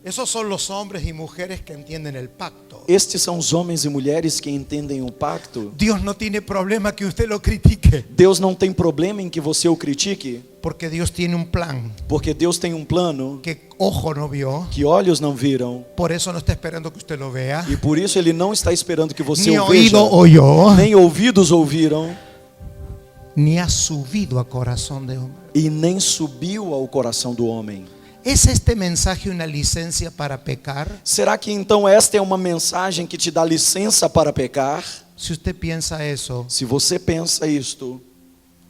Esos son los hombres y mujeres que entienden el pacto. Estes são os homens e mulheres que entendem o pacto. Dios no tiene problema que usted lo critique, Deus não tem problema em que você o critique, porque Dios tiene un plan porque Deus tem um plano que ojo no vio. que olhos não viram. Por eso no está esperando que usted lo vea, E por isso Ele não está esperando que você ni o veja, oído oyó, nem ouvidos ouviram, ni ha subido a corazón de hombre. e nem subiu ao coração do homem. ¿Es este mensaje una licencia para pecar? Será que então esta é uma mensagem que te dá licença para pecar? Si usted piensa eso, Se você pensa isto,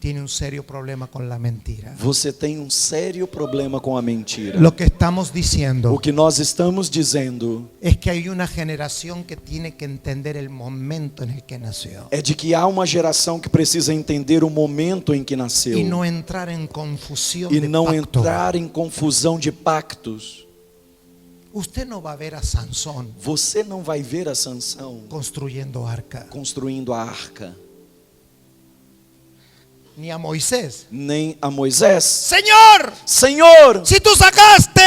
tiene un serio problema con la mentira. você tem um sério problema com a mentira. Lo que estamos O diciendo que nós estamos dizendo es que hay una generación que tiene que entender el momento en el que nació é de que há uma geração que precisa entender o momento em que nasceu y no entrar en confusión e de não pacto. entrar em confusão de pactos. Usted no va a ver a Sansón Você não vai ver a Sansão construyendo arca, construindo a arca, ni a Moisés. nem a Moisés. Señor, Senhor, si tú sacaste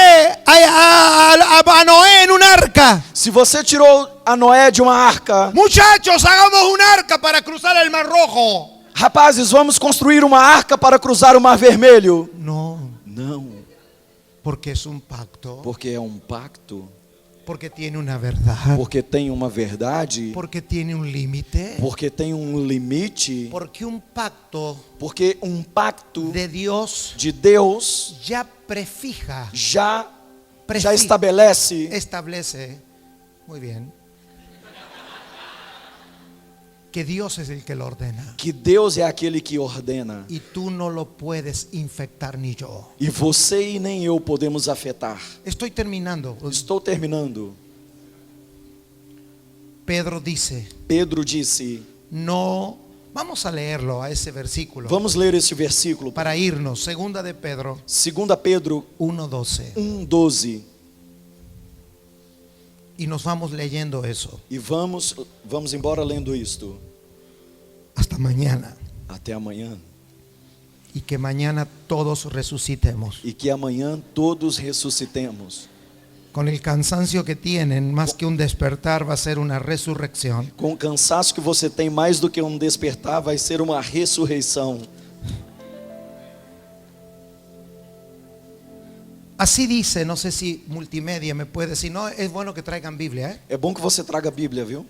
a Noé en un arca, se você tirou a Noé de uma arca, muchachos, hagamos un arca para cruzar el Mar Rojo. rapazes, vamos construir uma arca para cruzar o Mar Vermelho. No, Não, porque es un pacto, porque é um pacto, porque tiene una verdad, porque tem uma verdade, porque tiene un límite, porque tem um limite, porque un pacto porque um pacto de Dios de Deus ya prefija, já Prefi- estabelece. establece, muy bien, que Dios es el que lo ordena. que Deus é aquele que ordena. Y tú no lo puedes infectar ni yo. E você e nem eu podemos afetar. Estoy terminando. Estou terminando. Pedro dice, Pedro disse, no, vamos a leerlo a ese versículo vamos ler esse versículo. para irnos. Segunda de Pedro 2 Pedro 1:12. 1:12. Y nos vamos leyendo eso. E vamos embora lendo isto. Hasta mañana. Até amanhã. Y que mañana todos resucitemos. E que amanhã todos ressuscitemos. Con el cansancio que tienen, más que un despertar, va a ser una resurrección. Com o cansaço que você tem, mais do que um despertar, vai ser uma ressurreição. Así dice, no sé si multimedia me puede decir, no, es bueno que traigan Biblia, ¿eh? É bom que você traga a Bíblia, viu?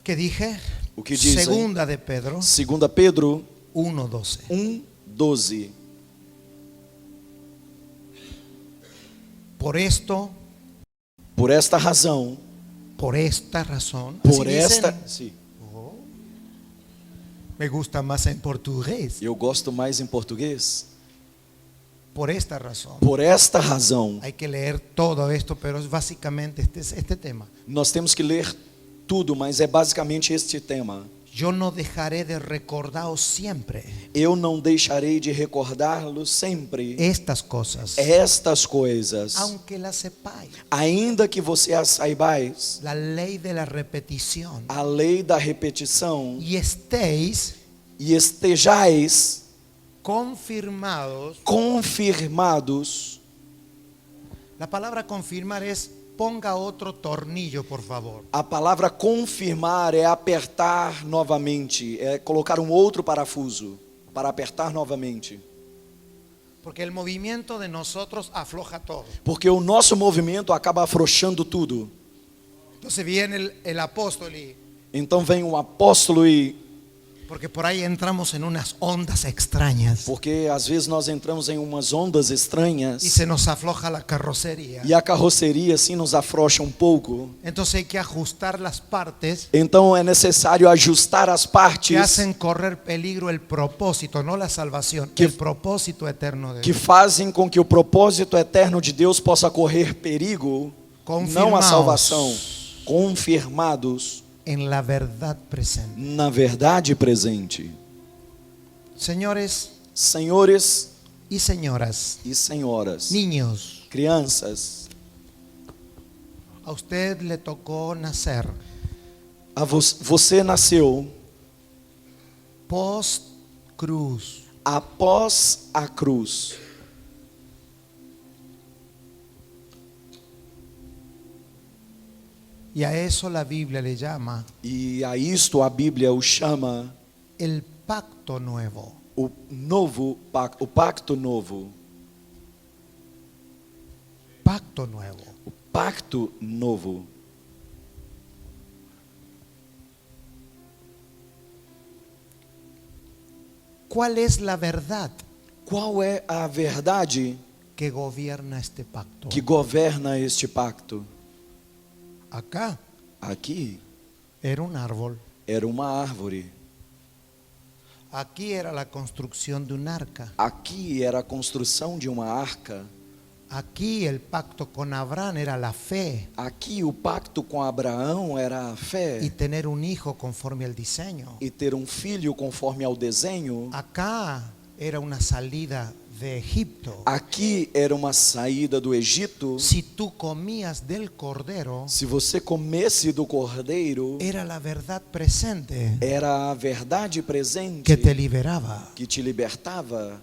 ¿Qué dije? O que diz aí? Segunda de Pedro 2 Pedro 1:12. 1:12. Por esto, Por esta razão, por esta razón, por así esta, dicen. sim, Me gusta más en portugués. eu gosto mais em português. Por esta razón. Por esta razão, Hay que leer todo esto, pero es básicamente este tema. nós temos que ler tudo, mas é basicamente este tema. Yo no dejaré de recordaros siempre Eu não deixarei de recordá-lo sempre estas cosas, estas coisas, aunque las sepáis. ainda que você as saibais, La ley de la repetición. a lei da repetição, Y estéis e estejais confirmados. confirmados. La palabra confirmar es ponga otro tornillo, por favor. A palavra confirmar é apertar novamente, é colocar um outro parafuso para apertar novamente. Porque el movimiento de nosotros afloja todo. Porque o nosso movimento acaba afrouxando tudo. Entonces viene el apóstol y Então vem um apóstolo porque por ahí entramos en unas ondas extrañas porque às vezes nós entramos em umas ondas estranhas y se nos afloja la carrocería. e a carroceria assim nos afrouxa um pouco. Entonces hay que ajustar las partes Então é necessário ajustar as que partes hacen correr peligro el propósito, no la salvación, el propósito eterno de que Dios. fazem com que o propósito eterno de Deus possa correr perigo, não a salvação. Confirmados En la verdad presente. na verdade presente. Señores Senhores y señoras, e senhoras, niños, crianças, a usted le tocó nacer você nasceu post cruz. após a cruz. Y a eso la Biblia le llama E a isto a Bíblia o chama el pacto nuevo. o novo pacto, o pacto novo. Pacto nuevo. O pacto novo. ¿Cuál es la verdad Qual é a verdade que gobierna este pacto? que governa este pacto? Acá Aqui era un árbol. era uma árvore. Aquí era la construcción de un arca. Aqui era a construção de uma arca. Aquí el pacto con Abraham era la fe Aqui o pacto com Abraão era a y fé tener un hijo conforme al diseño. e ter um filho conforme ao desenho. Acá era una salida de Egipto. Aqui era uma saída do Egito. Si tú comías del cordero, Se você comesse do cordeiro, era la verdad presente era a verdade presente que te liberaba. que te libertava.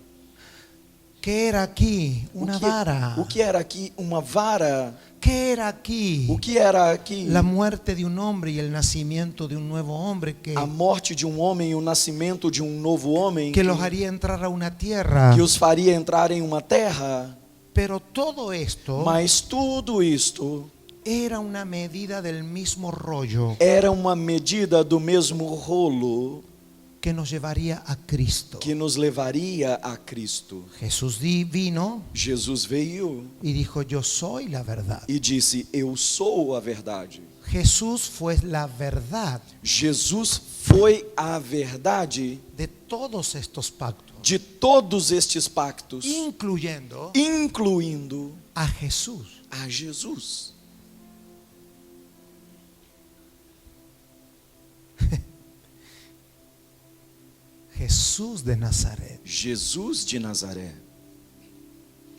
¿Qué era aquí? Una vara. O que era aqui? Uma vara. ¿Qué era aquí? O que era aqui? La muerte de un hombre y el nacimiento de un nuevo hombre A morte de um homem e o nascimento de um novo homem que los haría entrar a una tierra. os faria entrar em uma terra. Pero todo esto Mas tudo isto era una medida del mismo rollo era uma medida do mesmo rolo que nos llevaría a Cristo. que nos levaria a Cristo. Jesús vino Jesus veio y dijo, yo soy la verdad. e disse: eu sou a verdade. Jesús fue la verdad Jesus foi a verdade de todos estos pactos, de todos estes pactos, incluyendo incluindo a Jesús. a Jesus. Jesús de Nazaret. Jesus de Nazaré.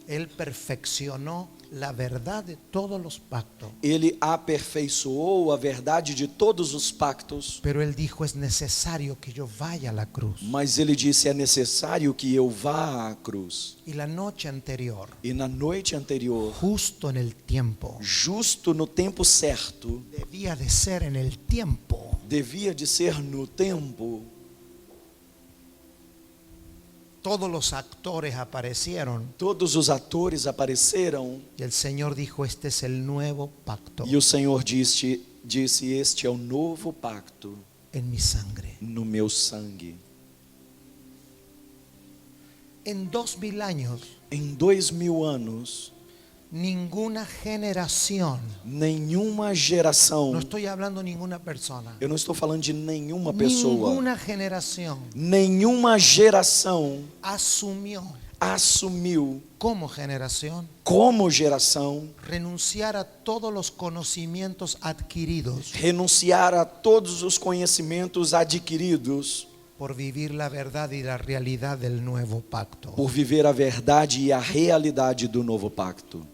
Él perfeccionó la verdad de todos los pactos. Ele aperfeiçoou a verdade de todos os pactos, Pero él dijo, es necesario que yo vaya a la cruz. mas ele disse: é necessário que eu vá à cruz. Y la noche anterior, E na noite anterior, justo en el tiempo, justo no tempo certo, debía de ser en el tiempo, devia de ser no tempo, todos los actores aparecieron todos os atores apareceram y el Señor dijo, este es el nuevo pacto e o Senhor disse: este é o novo pacto en mi sangre. no meu sangue. En 2000 años, Em 2000 anos, ninguna generación, nenhuma geração, no estoy hablando ninguna persona, eu não estou falando de nenhuma pessoa, ninguna generación nenhuma geração assumiu como generación como geração renunciar a todos los conocimientos adquiridos renunciar a todos os conhecimentos adquiridos por vivir la verdad y la realidad del nuevo pacto. por viver a verdade e a realidade do novo pacto.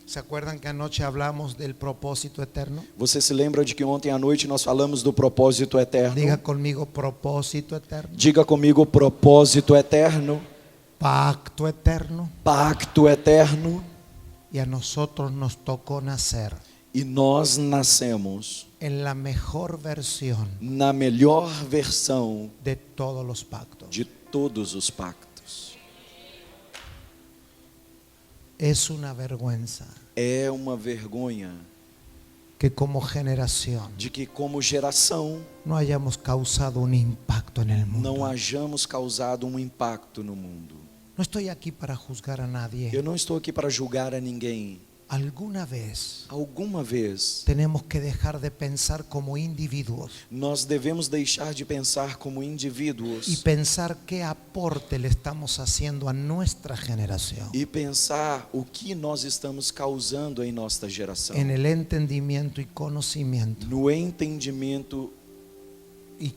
¿Se acuerdan que anoche hablamos del propósito eterno? Você se lembra de que ontem à noite nós falamos do propósito eterno? Diga conmigo, propósito eterno, Diga comigo: propósito eterno, pacto eterno. pacto eterno. Y a nosotros nos tocó nacer E nós nascemos en la mejor versión na melhor versão de todos los pactos. de todos os pactos. Es una vergüenza É uma vergonha que como generación de que, como geração, no hayamos causado un impacto en el mundo. não hajamos causado um impacto no mundo. No estoy aquí para juzgar a nadie. Eu não estou aqui para julgar a ninguém. Alguna vez Alguma vez, tenemos que dejar de pensar como individuos nós devemos deixar de pensar como y indivíduos pensar qué aporte le estamos haciendo a nuestra generación e pensar o que nós estamos causando em nossa geração. en el entendimiento y conocimiento No entendimento e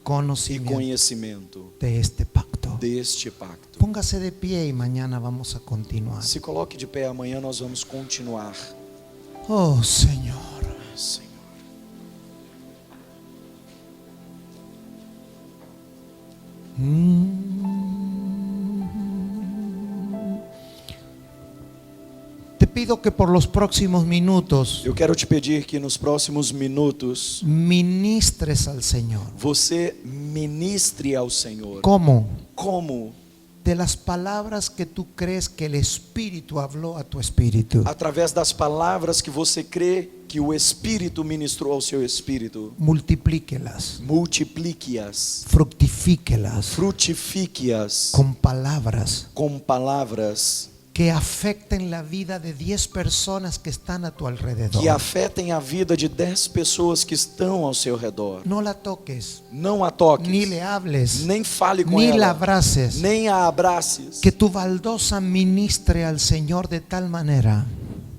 conhecimento de este pacto. deste pacto. Póngase de pie y mañana vamos a continuar. Se coloque de pé, amanhã nós vamos continuar. Oh Señor, Senhor. te pido que por los próximos minutos Eu quero te pedir que nos próximos minutos ministres al Señor. você ministre ao Senhor. ¿Cómo? Como? De las palabras que tú crees que el Espíritu habló a tu espíritu. Através das palavras que você crê que o Espírito ministrou ao seu espírito. Multiplíquelas, Multiplique-as, fructifíquelas frutifique-as con palabras com palavras que afecten la vida de 10 personas que están a tu alrededor. que afetem a vida de 10 pessoas que estão ao seu redor. No la toques, Não a toques, ni le hables, nem fale com ni la ela, abraces. nem a abraces. Que tu baldosa ministre al Señor de tal manera,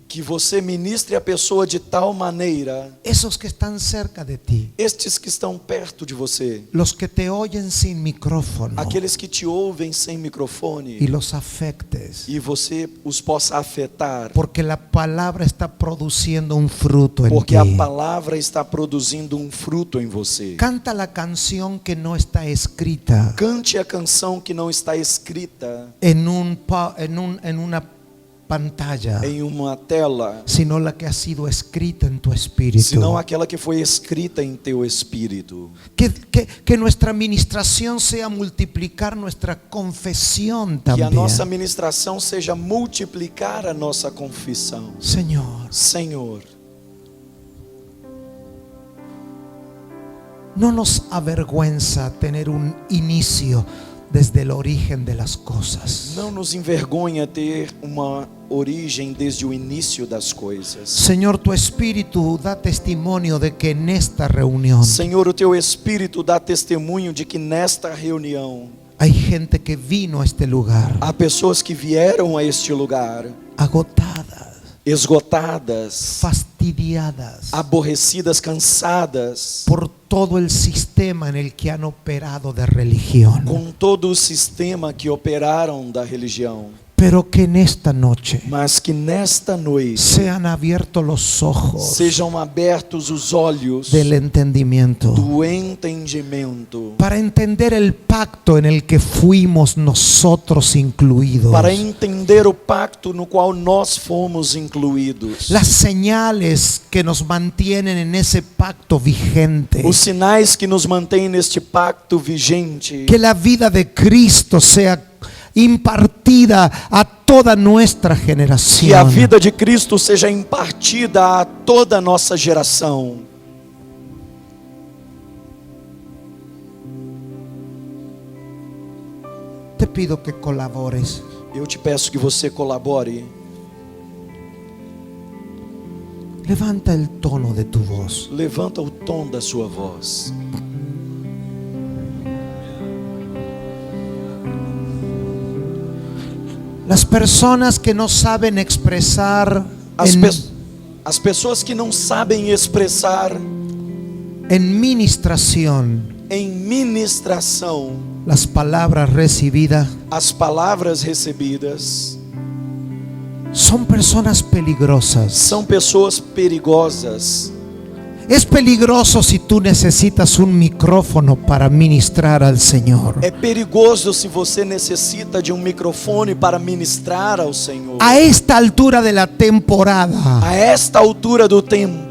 Que você ministre a pessoa de tal maneira, esos que están cerca de ti, estes que estão perto de você, los que te oyen sin micrófono, aqueles que te ouvem sem microfone, y los afectes, e você os possa afetar, porque la palabra está produciendo un fruto en porque ti. a palavra está produzindo um fruto em você. Canta la canción que no está escrita Cante a canção que não está escrita en una pantalla, em uma tela, sino la que ha sido escrita en tu espíritu. senão aquela que foi escrita em teu espírito. Que nuestra ministración sea multiplicar nuestra confesión Que a también. nossa ministração seja multiplicar a nossa confissão. Señor, Senhor, No nos avergüenza tener un inicio desde el origen de las cosas. Não nos envergonha ter uma origem desde o início das coisas. Señor, tu Espíritu da testimonio de que en esta reunión Senhor, o teu Espírito dá testemunho de que nesta reunião hay gente que vino a este lugar há pessoas que vieram a este lugar agotadas, esgotadas, fastidiadas aborrecidas, cansadas por todo el sistema en el que han operado de religión, com todo o sistema que operaram da religião, pero que en esta noche mas que nesta noite sean abiertos los ojos sejam abertos os olhos del entendimiento do entendimento, para entender el pacto en el que fuimos nosotros incluidos, para entender o pacto no qual nós fomos incluídos, las señales que nos mantienen en ese pacto vigente, os sinais que nos mantêm neste pacto vigente, que la vida de Cristo sea impartida a toda nuestra que a generación. vida de Cristo seja impartida a toda a nossa geração. Te pido que colabores. Eu te peço que você colabore. Levanta el tono de tu voz. Levanta o tom da sua voz. Las personas que no saben expresar As pessoas que não sabem expressar en ministración em ministração las palabras recibidas as palavras recebidas son personas peligrosas. são pessoas perigosas. Es peligroso si tú necesitas un micrófono para ministrar al Señor. É perigoso se você necessita de um microfone para ministrar ao Senhor. A esta altura de la temporada, A esta altura do tempo,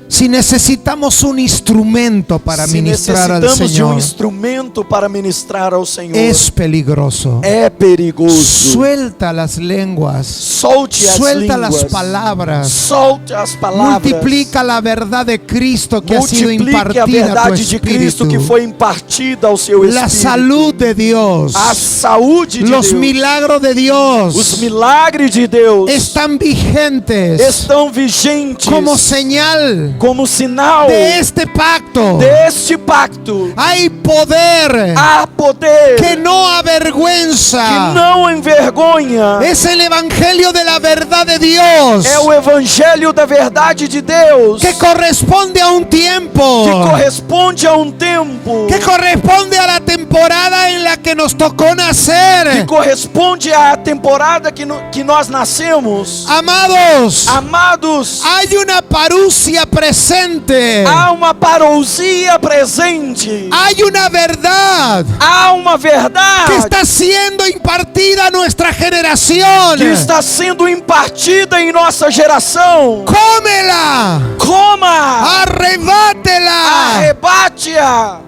si necesitamos un instrumento para se ministrar al necessitamos de um Señor, instrumento para ministrar ao Senhor, es peligroso. é perigoso. Suelta las lenguas, Solte as suelta las línguas, palabras, solte as palavras, multiplica la verdad de Cristo que ha sido multiplique a impartida a tu verdade de Cristo que espíritu, foi impartida ao seu la espírito, salud de Dios, a saúde de los Deus, milagros de os Dios milagres de Deus están vigentes estão vigentes como señal como sinal de este pacto. deste pacto. Hay poder Há poder que no que avergüenza. não envergonha. Es el evangelio de la verdad de Dios É o evangelho da verdade de Deus que corresponde a un tiempo, que corresponde a um tempo, que corresponde a la temporada en la que nos tocó que nacer. corresponde à temporada que nós nascemos. Amados, Amados, hay una parusia presente, há uma parousia presente, hay una verdad há uma que verdade está siendo impartida a nuestra generación. que está sendo impartida em nossa geração. Cómela, Coma, arrebátela. arrebate-a.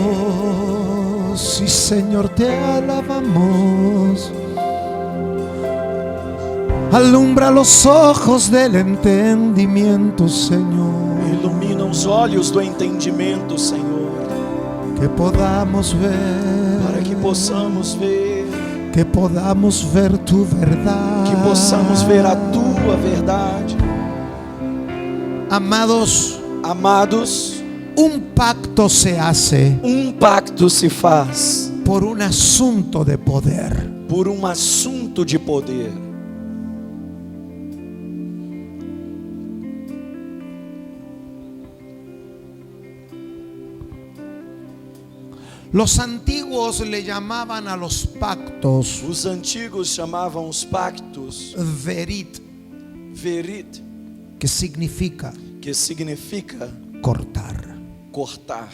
Oh, sí, Señor, te alabamos. Alumbra los ojos del entendimiento, Señor, Ilumina os olhos do entendimento, Senhor, que podamos ver, para que possamos ver, que podamos ver tu verdad, que possamos ver a tua verdade. Amados, Amados, un pacto se hace um pacto se faz por un asunto de poder. por um assunto de poder. Los antiguos le llamaban a los pactos Os antigos chamavam os pactos verit, verit, que significa que significa cortar. cortar.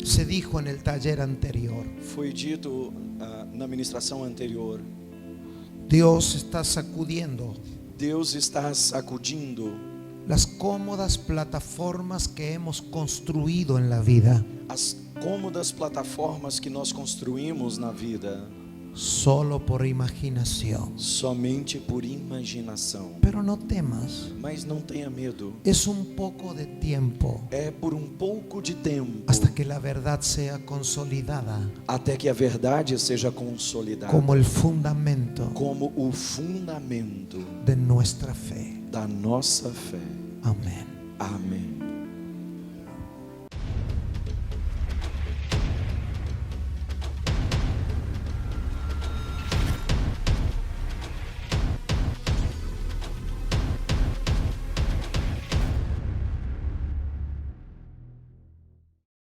Se dijo en el taller anterior, Foi dito na ministração anterior, Dios está sacudiendo Deus está sacudindo las cómodas plataformas que hemos construido en la vida as cômodas plataformas que nós construímos na vida solo por imaginación. somente por imaginação. Pero no temas, Mas não tenha medo. es un poco de tiempo É por um pouco de tempo hasta que la verdad sea consolidada até que a verdade seja consolidada como el fundamento como o fundamento de nuestra fe. da nossa fé. Amén. Amém.